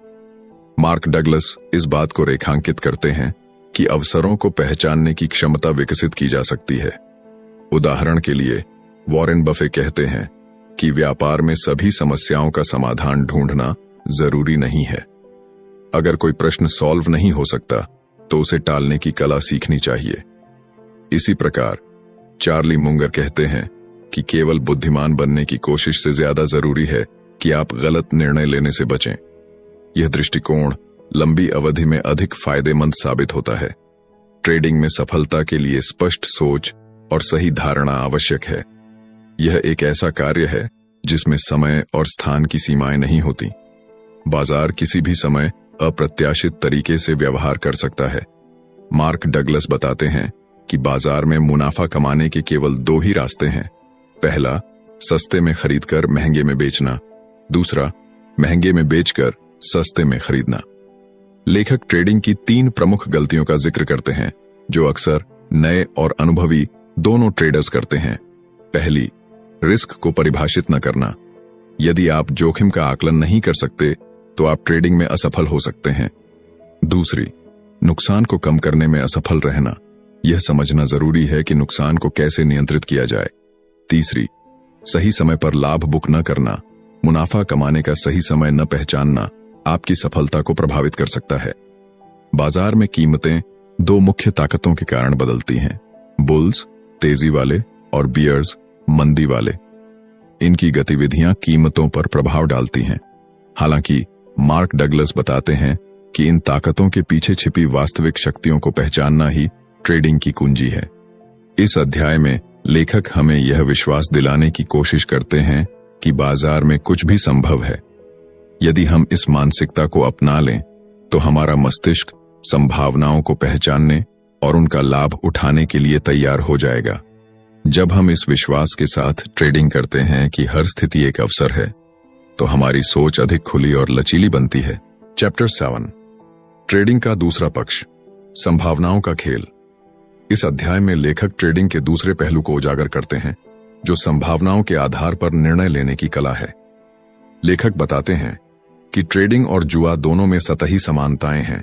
मार्क डगलस इस बात को रेखांकित करते हैं कि अवसरों को पहचानने की क्षमता विकसित की जा सकती है। उदाहरण के लिए वॉरेन बफे कहते हैं कि व्यापार में सभी समस्याओं का समाधान ढूंढना जरूरी नहीं है। अगर कोई प्रश्न सॉल्व नहीं हो सकता तो उसे टालने की कला सीखनी चाहिए। इसी प्रकार चार्ली मुंगर कहते हैं कि केवल बुद्धिमान बनने की कोशिश से ज्यादा जरूरी है कि आप गलत निर्णय लेने से बचें। यह दृष्टिकोण लंबी अवधि में अधिक फायदेमंद साबित होता है। ट्रेडिंग में सफलता के लिए स्पष्ट सोच और सही धारणा आवश्यक है। यह एक ऐसा कार्य है जिसमें समय और स्थान की सीमाएं नहीं होती। बाजार किसी भी समय अप्रत्याशित तरीके से व्यवहार कर सकता है। मार्क डगलस बताते हैं कि बाजार में मुनाफा कमाने के केवल 2 ही रास्ते हैं। पहला, सस्ते में खरीदकर महंगे में बेचना। दूसरा, महंगे में बेचकर सस्ते में खरीदना। लेखक ट्रेडिंग की 3 प्रमुख गलतियों का जिक्र करते हैं जो अक्सर नए और अनुभवी दोनों ट्रेडर्स करते हैं। पहली, रिस्क को परिभाषित न करना। यदि आप जोखिम का आकलन नहीं कर सकते तो आप ट्रेडिंग में असफल हो सकते हैं। दूसरी, नुकसान को कम करने में असफल रहना। यह समझना जरूरी है कि नुकसान को कैसे नियंत्रित किया जाए। तीसरी, सही समय पर लाभ बुक न करना। मुनाफा कमाने का सही समय न पहचानना आपकी सफलता को प्रभावित कर सकता है। बाजार में कीमतें 2 मुख्य ताकतों के कारण बदलती हैं, बुल्स तेजी वाले और बियर्स मंदी वाले। इनकी गतिविधियां कीमतों पर प्रभाव डालती हैं। हालांकि मार्क डगलस बताते हैं कि इन ताकतों के पीछे छिपी वास्तविक शक्तियों को पहचानना ही ट्रेडिंग की कुंजी है। इस अध्याय में लेखक हमें यह विश्वास दिलाने की कोशिश करते हैं कि बाजार में कुछ भी संभव है। यदि हम इस मानसिकता को अपना लें तो हमारा मस्तिष्क संभावनाओं को पहचानने और उनका लाभ उठाने के लिए तैयार हो जाएगा। जब हम इस विश्वास के साथ ट्रेडिंग करते हैं कि हर स्थिति एक अवसर है, तो हमारी सोच अधिक खुली और लचीली बनती है। चैप्टर 7, ट्रेडिंग का दूसरा पक्ष, संभावनाओं का खेल। इस अध्याय में लेखक ट्रेडिंग के दूसरे पहलू को उजागर करते हैं, जो संभावनाओं के आधार पर निर्णय लेने की कला है। लेखक बताते हैं कि ट्रेडिंग और जुआ दोनों में सतही समानताएं हैं,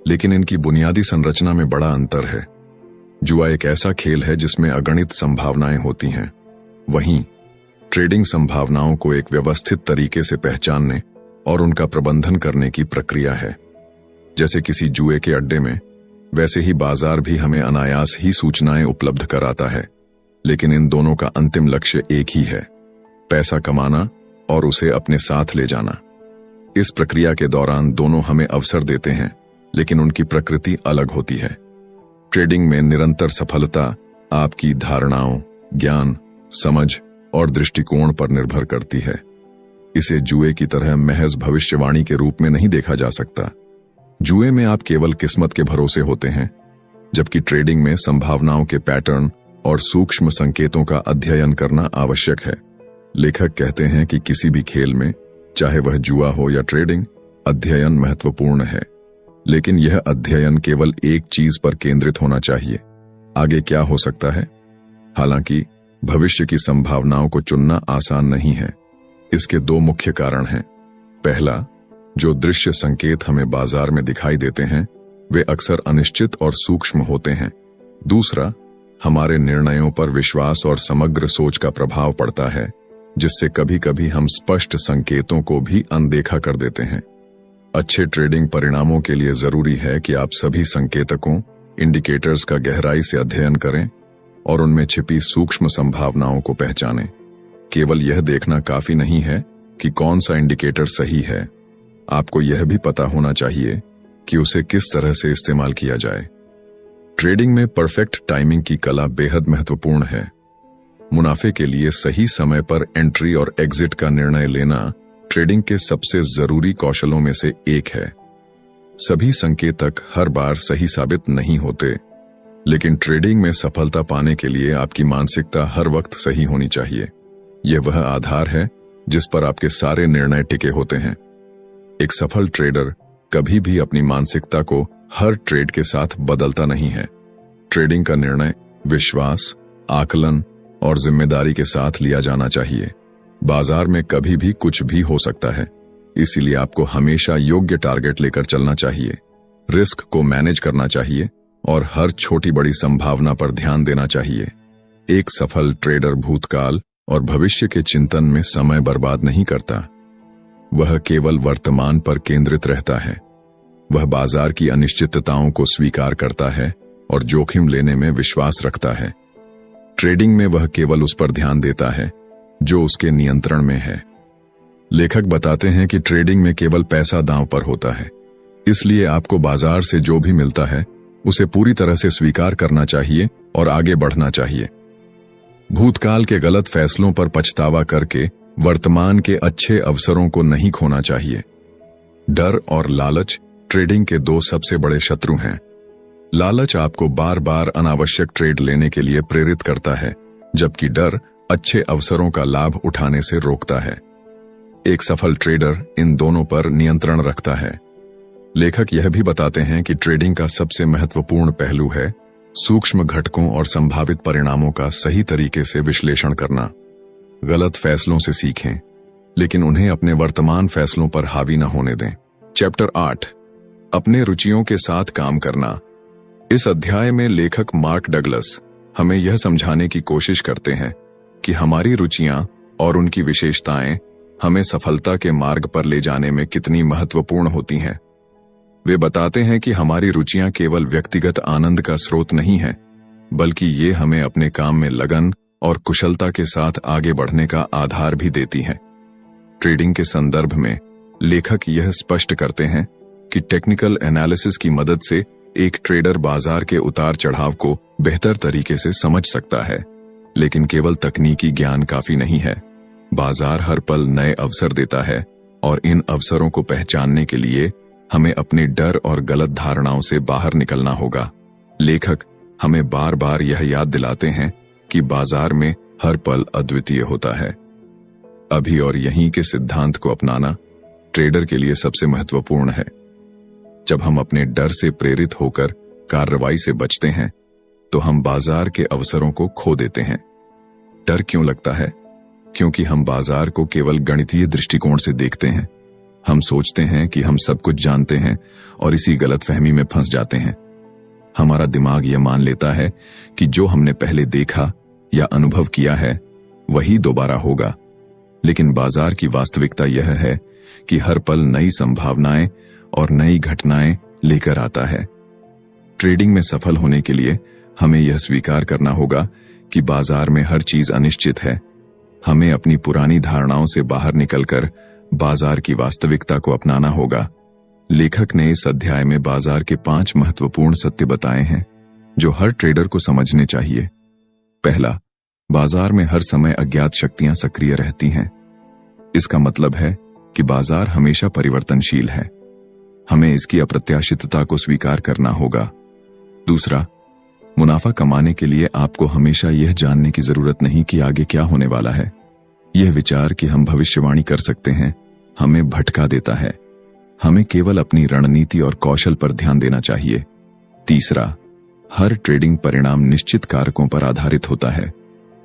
लेकिन इनकी बुनियादी संरचना में बड़ा अंतर है। जुआ एक ऐसा खेल है जिसमें अगणित संभावनाएं होती हैं, वहीं ट्रेडिंग संभावनाओं को एक व्यवस्थित तरीके से पहचानने और उनका प्रबंधन करने की प्रक्रिया है। जैसे किसी जुए के अड्डे में, वैसे ही बाजार भी हमें अनायास ही सूचनाएं उपलब्ध कराता है, लेकिन इन दोनों का अंतिम लक्ष्य एक ही है, पैसा कमाना और उसे अपने साथ ले जाना। इस प्रक्रिया के दौरान दोनों हमें अवसर देते हैं, लेकिन उनकी प्रकृति अलग होती है। ट्रेडिंग में निरंतर सफलता आपकी धारणाओं, ज्ञान, समझ और दृष्टिकोण पर निर्भर करती है। इसे जुए की तरह महज भविष्यवाणी के रूप में नहीं देखा जा सकता। जुए में आप केवल किस्मत के भरोसे होते हैं, जबकि ट्रेडिंग में संभावनाओं के पैटर्न और सूक्ष्म संकेतों का अध्ययन करना आवश्यक है। लेखक कहते हैं कि किसी भी खेल में, चाहे वह जुआ हो या ट्रेडिंग, अध्ययन महत्वपूर्ण है, लेकिन यह अध्ययन केवल एक चीज पर केंद्रित होना चाहिए, आगे क्या हो सकता है। हालांकि भविष्य की संभावनाओं को चुनना आसान नहीं है। इसके दो मुख्य कारण हैं। पहला, जो दृश्य संकेत हमें बाजार में दिखाई देते हैं वे अक्सर अनिश्चित और सूक्ष्म होते हैं। दूसरा, हमारे निर्णयों पर विश्वास और समग्र सोच का प्रभाव पड़ता है, जिससे कभी कभी हम स्पष्ट संकेतों को भी अनदेखा कर देते हैं। अच्छे ट्रेडिंग परिणामों के लिए जरूरी है कि आप सभी संकेतकों, इंडिकेटर्स का गहराई से अध्ययन करें और उनमें छिपी सूक्ष्म संभावनाओं को पहचानें। केवल यह देखना काफी नहीं है कि कौन सा इंडिकेटर सही है, आपको यह भी पता होना चाहिए कि उसे किस तरह से इस्तेमाल किया जाए। ट्रेडिंग में परफेक्ट टाइमिंग की कला बेहद महत्वपूर्ण है। मुनाफे के लिए सही समय पर एंट्री और एग्जिट का निर्णय लेना ट्रेडिंग के सबसे जरूरी कौशलों में से एक है। सभी संकेतक हर बार सही साबित नहीं होते, लेकिन ट्रेडिंग में सफलता पाने के लिए आपकी मानसिकता हर वक्त सही होनी चाहिए। यह वह आधार है जिस पर आपके सारे निर्णय टिके होते हैं। एक सफल ट्रेडर कभी भी अपनी मानसिकता को हर ट्रेड के साथ बदलता नहीं है। ट्रेडिंग का निर्णय विश्वास, आकलन और जिम्मेदारी के साथ लिया जाना चाहिए। बाजार में कभी भी कुछ भी हो सकता है, इसीलिए आपको हमेशा योग्य टारगेट लेकर चलना चाहिए, रिस्क को मैनेज करना चाहिए और हर छोटी बड़ी संभावना पर ध्यान देना चाहिए। एक सफल ट्रेडर भूतकाल और भविष्य के चिंतन में समय बर्बाद नहीं करता, वह केवल वर्तमान पर केंद्रित रहता है। वह बाजार की अनिश्चितताओं को स्वीकार करता है और जोखिम लेने में विश्वास रखता है। ट्रेडिंग में वह केवल उस पर ध्यान देता है जो उसके नियंत्रण में है। लेखक बताते हैं कि ट्रेडिंग में केवल पैसा दांव पर होता है, इसलिए आपको बाजार से जो भी मिलता है उसे पूरी तरह से स्वीकार करना चाहिए और आगे बढ़ना चाहिए। भूतकाल के गलत फैसलों पर पछतावा करके वर्तमान के अच्छे अवसरों को नहीं खोना चाहिए। डर और लालच ट्रेडिंग के दो सबसे बड़े शत्रु हैं। लालच आपको बार बार अनावश्यक ट्रेड लेने के लिए प्रेरित करता है, जबकि डर अच्छे अवसरों का लाभ उठाने से रोकता है। एक सफल ट्रेडर इन दोनों पर नियंत्रण रखता है। लेखक यह भी बताते हैं कि ट्रेडिंग का सबसे महत्वपूर्ण पहलू है सूक्ष्म घटकों और संभावित परिणामों का सही तरीके से विश्लेषण करना। गलत फैसलों से सीखें, लेकिन उन्हें अपने वर्तमान फैसलों पर हावी न होने दें। चैप्टर 8, अपने रुचियों के साथ काम करना। इस अध्याय में लेखक मार्क डगलस हमें यह समझाने की कोशिश करते हैं कि हमारी रुचियां और उनकी विशेषताएं हमें सफलता के मार्ग पर ले जाने में कितनी महत्वपूर्ण होती हैं। वे बताते हैं कि हमारी रुचियां केवल व्यक्तिगत आनंद का स्रोत नहीं है, बल्कि ये हमें अपने काम में लगन और कुशलता के साथ आगे बढ़ने का आधार भी देती हैं। ट्रेडिंग के संदर्भ में लेखक यह स्पष्ट करते हैं कि टेक्निकल एनालिसिस की मदद से एक ट्रेडर बाजार के उतार चढ़ाव को बेहतर तरीके से समझ सकता है, लेकिन केवल तकनीकी ज्ञान काफी नहीं है। बाजार हर पल नए अवसर देता है और इन अवसरों को पहचानने के लिए हमें अपने डर और गलत धारणाओं से बाहर निकलना होगा। लेखक हमें बार बार यह याद दिलाते हैं कि बाजार में हर पल अद्वितीय होता है। अभी और यहीं के सिद्धांत को अपनाना ट्रेडर के लिए सबसे महत्वपूर्ण है। जब हम अपने डर से प्रेरित होकर कार्रवाई से बचते हैं, तो हम बाजार के अवसरों को खो देते हैं। डर क्यों लगता है? क्योंकि हम बाजार को केवल गणितीय दृष्टिकोण से देखते हैं। हम सोचते हैं कि हम सब कुछ जानते हैं और इसी गलतफहमी में फंस जाते हैं। हमारा दिमाग यह मान लेता है कि जो हमने पहले देखा या अनुभव किया है वही दोबारा होगा, लेकिन बाजार की वास्तविकता यह है कि हर पल नई संभावनाएं और नई घटनाएं लेकर आता है। ट्रेडिंग में सफल होने के लिए हमें यह स्वीकार करना होगा कि बाजार में हर चीज अनिश्चित है। हमें अपनी पुरानी धारणाओं से बाहर निकलकर बाजार की वास्तविकता को अपनाना होगा। लेखक ने इस अध्याय में बाजार के 5 महत्वपूर्ण सत्य बताए हैं जो हर ट्रेडर को समझने चाहिए। पहला, बाजार में हर समय अज्ञात शक्तियां सक्रिय रहती हैं। इसका मतलब है कि बाजार हमेशा परिवर्तनशील है। हमें इसकी अप्रत्याशितता को स्वीकार करना होगा। दूसरा, मुनाफा कमाने के लिए आपको हमेशा यह जानने की जरूरत नहीं कि आगे क्या होने वाला है। यह विचार कि हम भविष्यवाणी कर सकते हैं हमें भटका देता है। हमें केवल अपनी रणनीति और कौशल पर ध्यान देना चाहिए। तीसरा, हर ट्रेडिंग परिणाम निश्चित कारकों पर आधारित होता है,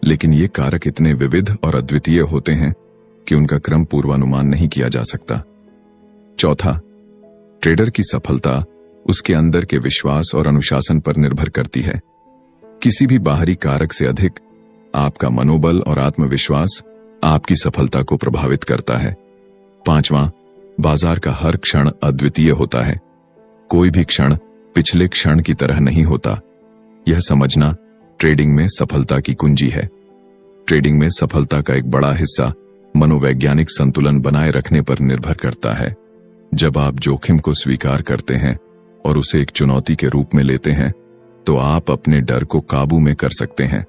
लेकिन ये कारक इतने विविध और अद्वितीय होते हैं कि उनका क्रम पूर्वानुमान नहीं किया जा सकता। चौथा, ट्रेडर की सफलता उसके अंदर के विश्वास और अनुशासन पर निर्भर करती है। किसी भी बाहरी कारक से अधिक आपका मनोबल और आत्मविश्वास आपकी सफलता को प्रभावित करता है। पांचवां, बाजार का हर क्षण अद्वितीय होता है। कोई भी क्षण पिछले क्षण की तरह नहीं होता। यह समझना ट्रेडिंग में सफलता की कुंजी है। ट्रेडिंग में सफलता का एक बड़ा हिस्सा मनोवैज्ञानिक संतुलन बनाए रखने पर निर्भर करता है। जब आप जोखिम को स्वीकार करते हैं और उसे एक चुनौती के रूप में लेते हैं, तो आप अपने डर को काबू में कर सकते हैं।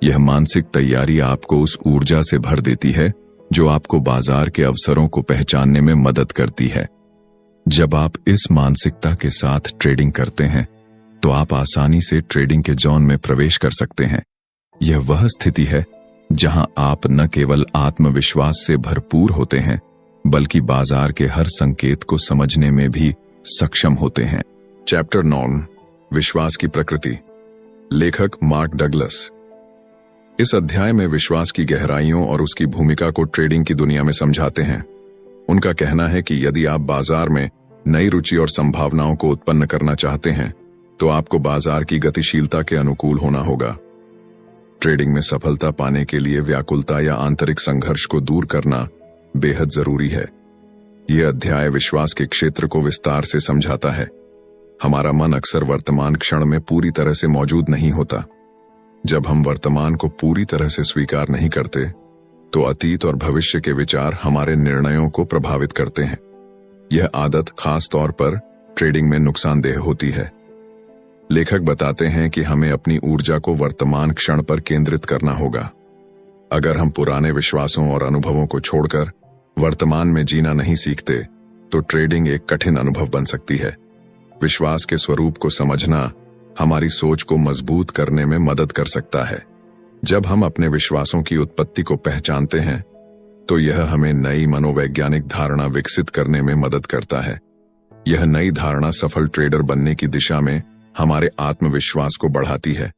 यह मानसिक तैयारी आपको उस ऊर्जा से भर देती है जो आपको बाजार के अवसरों को पहचानने में मदद करती है। जब आप इस मानसिकता के साथ ट्रेडिंग करते हैं, तो आप आसानी से ट्रेडिंग के जोन में प्रवेश कर सकते हैं। यह वह स्थिति है जहां आप न केवल आत्मविश्वास से भरपूर होते हैं, बल्कि बाजार के हर संकेत को समझने में भी सक्षम होते हैं। चैप्टर 9, विश्वास की प्रकृति। लेखक मार्क डगलस। इस अध्याय में विश्वास की गहराइयों और उसकी भूमिका को ट्रेडिंग की दुनिया में समझाते हैं। उनका कहना है कि यदि आप बाजार में नई रुचि और संभावनाओं को उत्पन्न करना चाहते हैं, तो आपको बाजार की गतिशीलता के अनुकूल होना होगा। ट्रेडिंग में सफलता पाने के लिए व्याकुलता या आंतरिक संघर्ष को दूर करना बेहद जरूरी है। यह अध्याय विश्वास के क्षेत्र को विस्तार से समझाता है। हमारा मन अक्सर वर्तमान क्षण में पूरी तरह से मौजूद नहीं होता। जब हम वर्तमान को पूरी तरह से स्वीकार नहीं करते, तो अतीत और भविष्य के विचार हमारे निर्णयों को प्रभावित करते हैं। यह आदत खास तौर पर ट्रेडिंग में नुकसानदेह होती है। लेखक बताते हैं कि हमें अपनी ऊर्जा को वर्तमान क्षण पर केंद्रित करना होगा। अगर हम पुराने विश्वासों और अनुभवों को छोड़कर वर्तमान में जीना नहीं सीखते, तो ट्रेडिंग एक कठिन अनुभव बन सकती है। विश्वास के स्वरूप को समझना हमारी सोच को मजबूत करने में मदद कर सकता है। जब हम अपने विश्वासों की उत्पत्ति को पहचानते हैं, तो यह हमें नई मनोवैज्ञानिक धारणा विकसित करने में मदद करता है। यह नई धारणा सफल ट्रेडर बनने की दिशा में हमारे आत्मविश्वास को बढ़ाती है।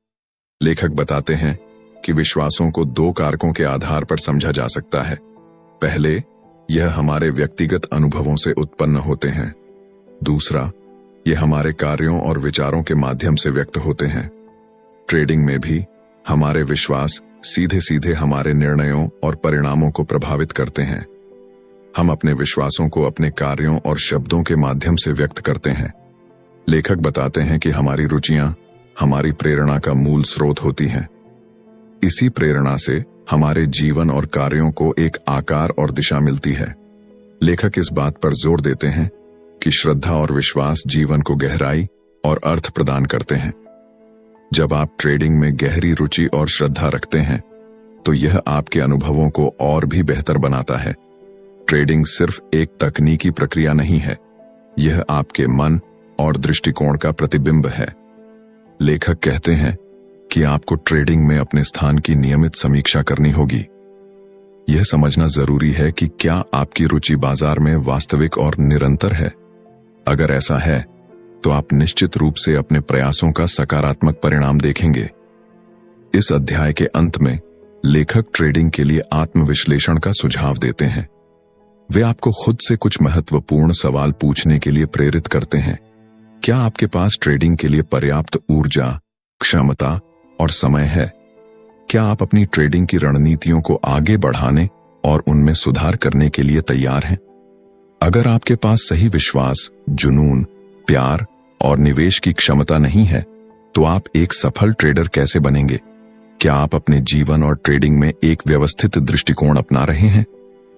लेखक बताते हैं कि विश्वासों को 2 कारकों के आधार पर समझा जा सकता है। पहले, यह हमारे व्यक्तिगत अनुभवों से उत्पन्न होते हैं। दूसरा, यह हमारे कार्यों और विचारों के माध्यम से व्यक्त होते हैं। ट्रेडिंग में भी हमारे विश्वास सीधे सीधे हमारे निर्णयों और परिणामों को प्रभावित करते हैं। हम अपने विश्वासों को अपने कार्यों और शब्दों के माध्यम से व्यक्त करते हैं। लेखक बताते हैं कि हमारी रुचियां हमारी प्रेरणा का मूल स्रोत होती हैं। इसी प्रेरणा से हमारे जीवन और कार्यों को एक आकार और दिशा मिलती है। लेखक इस बात पर जोर देते हैं कि श्रद्धा और विश्वास जीवन को गहराई और अर्थ प्रदान करते हैं। जब आप ट्रेडिंग में गहरी रुचि और श्रद्धा रखते हैं, तो यह आपके अनुभवों को और भी बेहतर बनाता है। ट्रेडिंग सिर्फ एक तकनीकी प्रक्रिया नहीं है, यह आपके मन और दृष्टिकोण का प्रतिबिंब है। लेखक कहते हैं कि आपको ट्रेडिंग में अपने स्थान की नियमित समीक्षा करनी होगी। यह समझना जरूरी है कि क्या आपकी रुचि बाजार में वास्तविक और निरंतर है। अगर ऐसा है, तो आप निश्चित रूप से अपने प्रयासों का सकारात्मक परिणाम देखेंगे। इस अध्याय के अंत में लेखक ट्रेडिंग के लिए आत्मविश्लेषण का सुझाव देते हैं। वे आपको खुद से कुछ महत्वपूर्ण सवाल पूछने के लिए प्रेरित करते हैं। क्या आपके पास ट्रेडिंग के लिए पर्याप्त ऊर्जा, क्षमता और समय है? क्या आप अपनी ट्रेडिंग की रणनीतियों को आगे बढ़ाने और उनमें सुधार करने के लिए तैयार हैं? अगर आपके पास सही विश्वास, जुनून, प्यार और निवेश की क्षमता नहीं है, तो आप एक सफल ट्रेडर कैसे बनेंगे? क्या आप अपने जीवन और ट्रेडिंग में एक व्यवस्थित दृष्टिकोण अपना रहे हैं?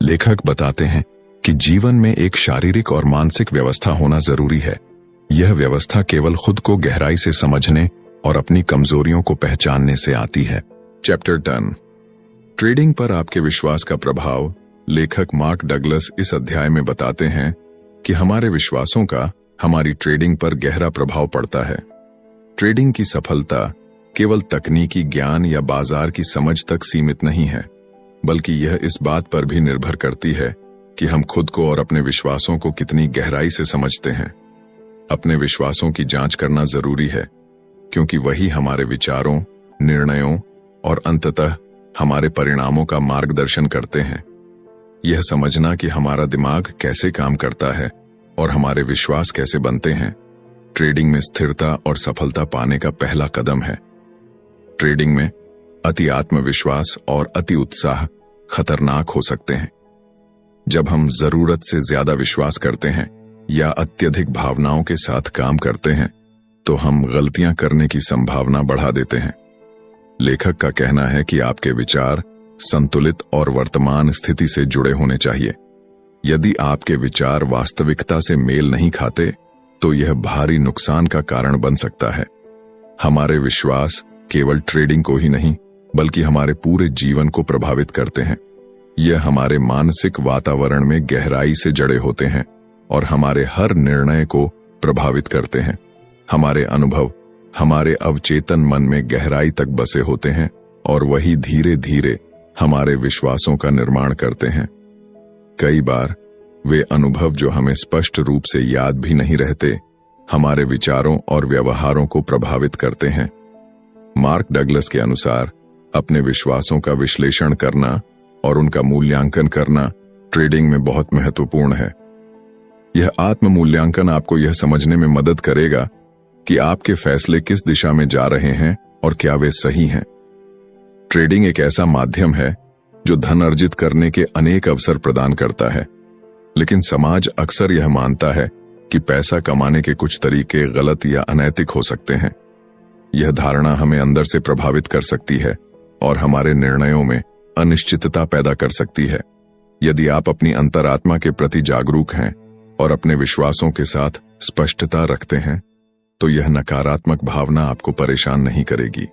लेखक बताते हैं कि जीवन में एक शारीरिक और मानसिक व्यवस्था होना जरूरी है। यह व्यवस्था केवल खुद को गहराई से समझने और अपनी कमजोरियों को पहचानने से आती है। चैप्टर 10 ट्रेडिंग पर आपके विश्वास का प्रभाव। लेखक मार्क डगलस इस अध्याय में बताते हैं कि हमारे विश्वासों का हमारी ट्रेडिंग पर गहरा प्रभाव पड़ता है। ट्रेडिंग की सफलता केवल तकनीकी ज्ञान या बाजार की समझ तक सीमित नहीं है, बल्कि यह इस बात पर भी निर्भर करती है कि हम खुद को और अपने विश्वासों को कितनी गहराई से समझते हैं। अपने विश्वासों की जांच करना जरूरी है, क्योंकि वही हमारे विचारों, निर्णयों और अंततः हमारे परिणामों का मार्गदर्शन करते हैं। यह समझना कि हमारा दिमाग कैसे काम करता है और हमारे विश्वास कैसे बनते हैं, ट्रेडिंग में स्थिरता और सफलता पाने का पहला कदम है। ट्रेडिंग में अति आत्मविश्वास और अति उत्साह खतरनाक हो सकते हैं। जब हम जरूरत से ज्यादा विश्वास करते हैं या अत्यधिक भावनाओं के साथ काम करते हैं, तो हम गलतियां करने की संभावना बढ़ा देते हैं। लेखक का कहना है कि आपके विचार संतुलित और वर्तमान स्थिति से जुड़े होने चाहिए। यदि आपके विचार वास्तविकता से मेल नहीं खाते, तो यह भारी नुकसान का कारण बन सकता है। हमारे विश्वास केवल ट्रेडिंग को ही नहीं, बल्कि हमारे पूरे जीवन को प्रभावित करते हैं। यह हमारे मानसिक वातावरण में गहराई से जड़े होते हैं और हमारे हर निर्णय को प्रभावित करते हैं। हमारे अनुभव हमारे अवचेतन मन में गहराई तक बसे होते हैं और वही धीरे धीरे हमारे विश्वासों का निर्माण करते हैं। कई बार वे अनुभव जो हमें स्पष्ट रूप से याद भी नहीं रहते, हमारे विचारों और व्यवहारों को प्रभावित करते हैं। मार्क डगलस के अनुसार अपने विश्वासों का विश्लेषण करना और उनका मूल्यांकन करना ट्रेडिंग में बहुत महत्वपूर्ण है। यह आत्म मूल्यांकन आपको यह समझने में मदद करेगा कि आपके फैसले किस दिशा में जा रहे हैं और क्या वे सही हैं। ट्रेडिंग एक ऐसा माध्यम है जो धन अर्जित करने के अनेक अवसर प्रदान करता है, लेकिन समाज अक्सर यह मानता है कि पैसा कमाने के कुछ तरीके गलत या अनैतिक हो सकते हैं। यह धारणा हमें अंदर से प्रभावित कर सकती है और हमारे निर्णयों में अनिश्चितता पैदा कर सकती है। यदि आप अपनी अंतरात्मा के प्रति जागरूक हैं और अपने विश्वासों के साथ स्पष्टता रखते हैं, तो यह नकारात्मक भावना आपको परेशान नहीं करेगी।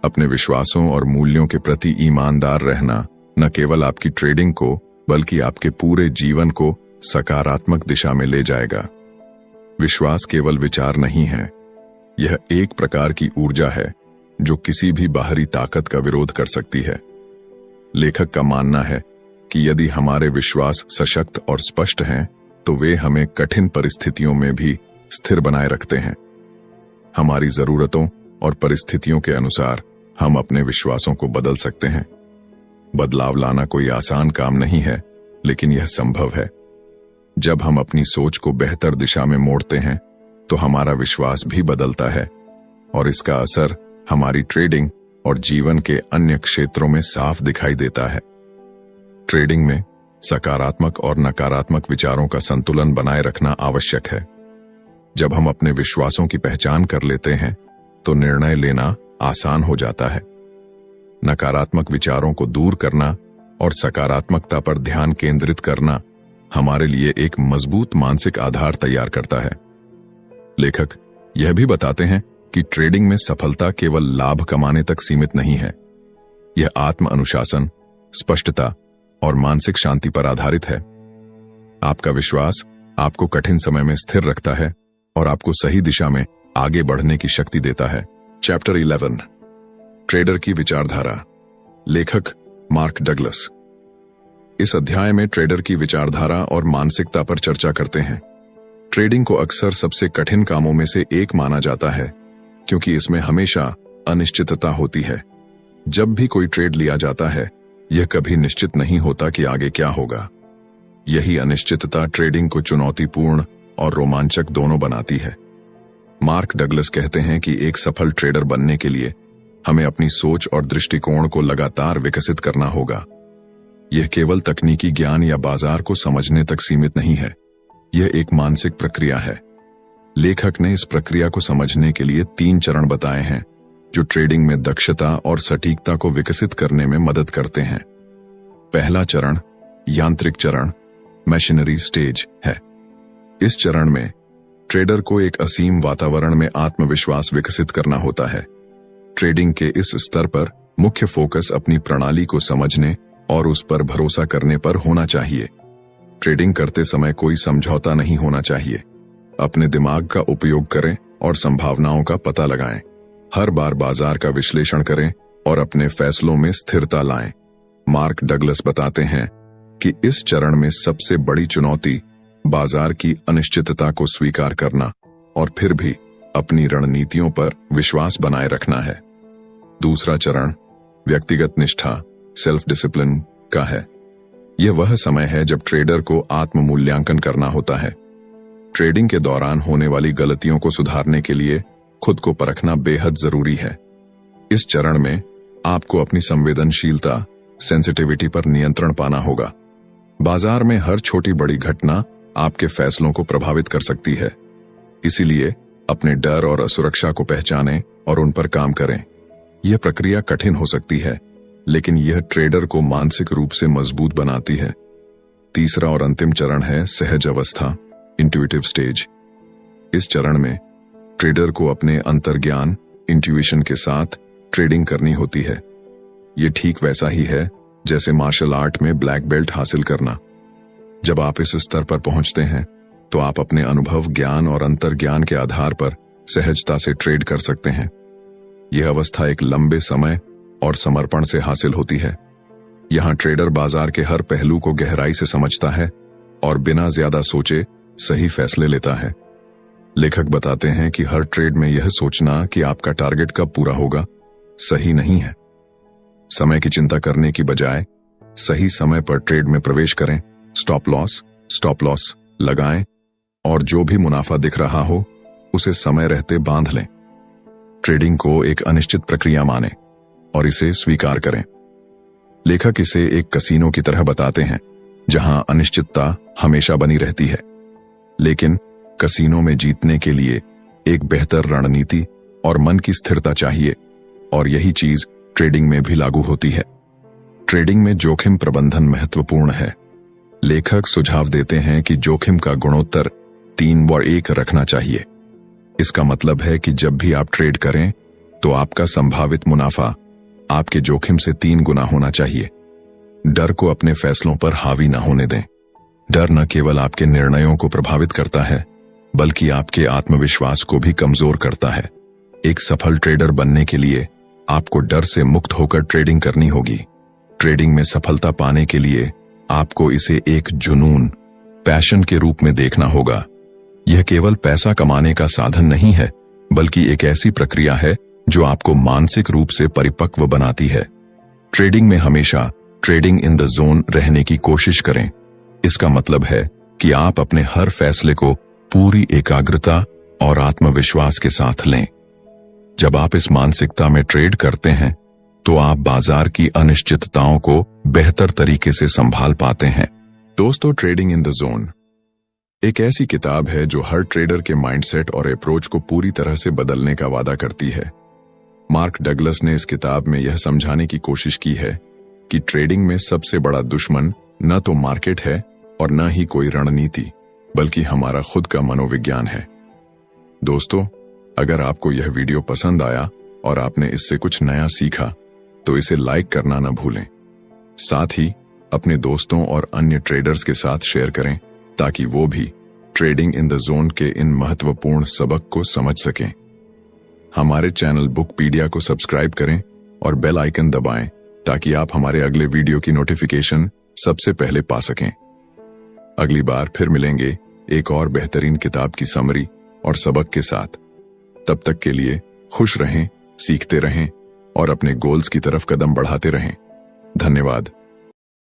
अपने विश्वासों और मूल्यों के प्रति ईमानदार रहना न केवल आपकी ट्रेडिंग को, बल्कि आपके पूरे जीवन को सकारात्मक दिशा में ले जाएगा। विश्वास केवल विचार नहीं है, यह एक प्रकार की ऊर्जा है जो किसी भी बाहरी ताकत का विरोध कर सकती है। लेखक का मानना है कि यदि हमारे विश्वास सशक्त और स्पष्ट हैं, तो वे हमें कठिन परिस्थितियों में भी स्थिर बनाए रखते हैं। हमारी जरूरतों और परिस्थितियों के अनुसार हम अपने विश्वासों को बदल सकते हैं। बदलाव लाना कोई आसान काम नहीं है, लेकिन यह संभव है। जब हम अपनी सोच को बेहतर दिशा में मोड़ते हैं, तो हमारा विश्वास भी बदलता है और इसका असर हमारी ट्रेडिंग और जीवन के अन्य क्षेत्रों में साफ दिखाई देता है। ट्रेडिंग में सकारात्मक और नकारात्मक विचारों का संतुलन बनाए रखना आवश्यक है। जब हम अपने विश्वासों की पहचान कर लेते हैं, तो निर्णय लेना आसान हो जाता है। नकारात्मक विचारों को दूर करना और सकारात्मकता पर ध्यान केंद्रित करना हमारे लिए एक मजबूत मानसिक आधार तैयार करता है। लेखक यह भी बताते हैं कि ट्रेडिंग में सफलता केवल लाभ कमाने तक सीमित नहीं है। यह आत्म अनुशासन, स्पष्टता और मानसिक शांति पर आधारित है। आपका विश्वास आपको कठिन समय में स्थिर रखता है और आपको सही दिशा में आगे बढ़ने की शक्ति देता है। चैप्टर 11 ट्रेडर की विचारधारा। लेखक मार्क डगलस इस अध्याय में ट्रेडर की विचारधारा और मानसिकता पर चर्चा करते हैं। ट्रेडिंग को अक्सर सबसे कठिन कामों में से एक माना जाता है, क्योंकि इसमें हमेशा अनिश्चितता होती है। जब भी कोई ट्रेड लिया जाता है, यह कभी निश्चित नहीं होता कि आगे क्या होगा। यही अनिश्चितता ट्रेडिंग को चुनौतीपूर्ण और रोमांचक दोनों बनाती है। मार्क डगलस कहते हैं कि एक सफल ट्रेडर बनने के लिए हमें अपनी सोच और दृष्टिकोण को लगातार विकसित करना होगा। यह केवल तकनीकी ज्ञान या बाजार को समझने तक सीमित नहीं है, यह एक मानसिक प्रक्रिया है। लेखक ने इस प्रक्रिया को समझने के लिए 3 चरण बताए हैं, जो ट्रेडिंग में दक्षता और सटीकता को विकसित करने में मदद करते हैं। पहला चरण यांत्रिक चरण, मशीनरी स्टेज है। इस चरण में ट्रेडर को एक असीम वातावरण में आत्मविश्वास विकसित करना होता है। ट्रेडिंग के इस स्तर पर मुख्य फोकस अपनी प्रणाली को समझने और उस पर भरोसा करने पर होना चाहिए। ट्रेडिंग करते समय कोई समझौता नहीं होना चाहिए। अपने दिमाग का उपयोग करें और संभावनाओं का पता लगाएं। हर बार बाजार का विश्लेषण करें और अपने फैसलों में स्थिरता लाएं। मार्क डगलस बताते हैं कि इस चरण में सबसे बड़ी चुनौती बाजार की अनिश्चितता को स्वीकार करना और फिर भी अपनी रणनीतियों पर विश्वास बनाए रखना है। दूसरा चरण व्यक्तिगत निष्ठा, सेल्फ डिसिप्लिन का है। यह वह समय है जब ट्रेडर को आत्म मूल्यांकन करना होता है। ट्रेडिंग के दौरान होने वाली गलतियों को सुधारने के लिए खुद को परखना बेहद जरूरी है। इस चरण में आपको अपनी संवेदनशीलता, सेंसिटिविटी पर नियंत्रण पाना होगा। बाजार में हर छोटी बड़ी घटना आपके फैसलों को प्रभावित कर सकती है, इसीलिए अपने डर और असुरक्षा को पहचानें और उन पर काम करें। यह प्रक्रिया कठिन हो सकती है, लेकिन यह ट्रेडर को मानसिक रूप से मजबूत बनाती है। तीसरा और अंतिम चरण है सहज अवस्था, इंट्यूटिव स्टेज। इस चरण में ट्रेडर को अपने अंतर्ज्ञान, इंट्यूशन के साथ ट्रेडिंग करनी होती है। यह ठीक वैसा ही है जैसे मार्शल आर्ट में ब्लैक बेल्ट हासिल करना। जब आप इस स्तर पर पहुंचते हैं, तो आप अपने अनुभव, ज्ञान और अंतर्ज्ञान के आधार पर सहजता से ट्रेड कर सकते हैं। यह अवस्था एक लंबे समय और समर्पण से हासिल होती है। यहां ट्रेडर बाजार के हर पहलू को गहराई से समझता है और बिना ज्यादा सोचे सही फैसले लेता है। लेखक बताते हैं कि हर ट्रेड में यह सोचना कि आपका टारगेट कब पूरा होगा सही नहीं है। समय की चिंता करने की बजाय सही समय पर ट्रेड में प्रवेश करें। स्टॉप लॉस लगाएं और जो भी मुनाफा दिख रहा हो उसे समय रहते बांध लें। ट्रेडिंग को एक अनिश्चित प्रक्रिया मानें और इसे स्वीकार करें। लेखक इसे एक कसीनो की तरह बताते हैं, जहां अनिश्चितता हमेशा बनी रहती है। लेकिन कसीनो में जीतने के लिए एक बेहतर रणनीति और मन की स्थिरता चाहिए, और यही चीज ट्रेडिंग में भी लागू होती है। ट्रेडिंग में जोखिम प्रबंधन महत्वपूर्ण है। लेखक सुझाव देते हैं कि जोखिम का गुणोत्तर 3/1 रखना चाहिए। इसका मतलब है कि जब भी आप ट्रेड करें, तो आपका संभावित मुनाफा आपके जोखिम से 3 गुना होना चाहिए। डर को अपने फैसलों पर हावी न होने दें। डर न केवल आपके निर्णयों को प्रभावित करता है, बल्कि आपके आत्मविश्वास को भी कमजोर करता है। एक सफल ट्रेडर बनने के लिए आपको डर से मुक्त होकर ट्रेडिंग करनी होगी। ट्रेडिंग में सफलता पाने के लिए आपको इसे एक जुनून, पैशन के रूप में देखना होगा। यह केवल पैसा कमाने का साधन नहीं है, बल्कि एक ऐसी प्रक्रिया है जो आपको मानसिक रूप से परिपक्व बनाती है। ट्रेडिंग में हमेशा ट्रेडिंग इन द जोन रहने की कोशिश करें। इसका मतलब है कि आप अपने हर फैसले को पूरी एकाग्रता और आत्मविश्वास के साथ लें। जब आप इस मानसिकता में ट्रेड करते हैं, तो आप बाजार की अनिश्चितताओं को बेहतर तरीके से संभाल पाते हैं। दोस्तों, ट्रेडिंग इन द जोन एक ऐसी किताब है जो हर ट्रेडर के माइंडसेट और अप्रोच को पूरी तरह से बदलने का वादा करती है। मार्क डगलस ने इस किताब में यह समझाने की कोशिश की है कि ट्रेडिंग में सबसे बड़ा दुश्मन न तो मार्केट है और न ही कोई रणनीति, बल्कि हमारा खुद का मनोविज्ञान है। दोस्तों, अगर आपको यह वीडियो पसंद आया और आपने इससे कुछ नया सीखा, तो इसे लाइक करना न भूलें। साथ ही अपने दोस्तों और अन्य ट्रेडर्स के साथ शेयर करें, ताकि वो भी ट्रेडिंग इन द जोन के इन महत्वपूर्ण सबक को समझ सकें। हमारे चैनल बुकपीडिया को सब्सक्राइब करें और बेल आइकन दबाएं, ताकि आप हमारे अगले वीडियो की नोटिफिकेशन सबसे पहले पा सकें। अगली बार फिर मिलेंगे एक और बेहतरीन किताब की समरी और सबक के साथ। तब तक के लिए खुश रहें, सीखते रहें और अपने गोल्स की तरफ कदम बढ़ाते रहें। धन्यवाद।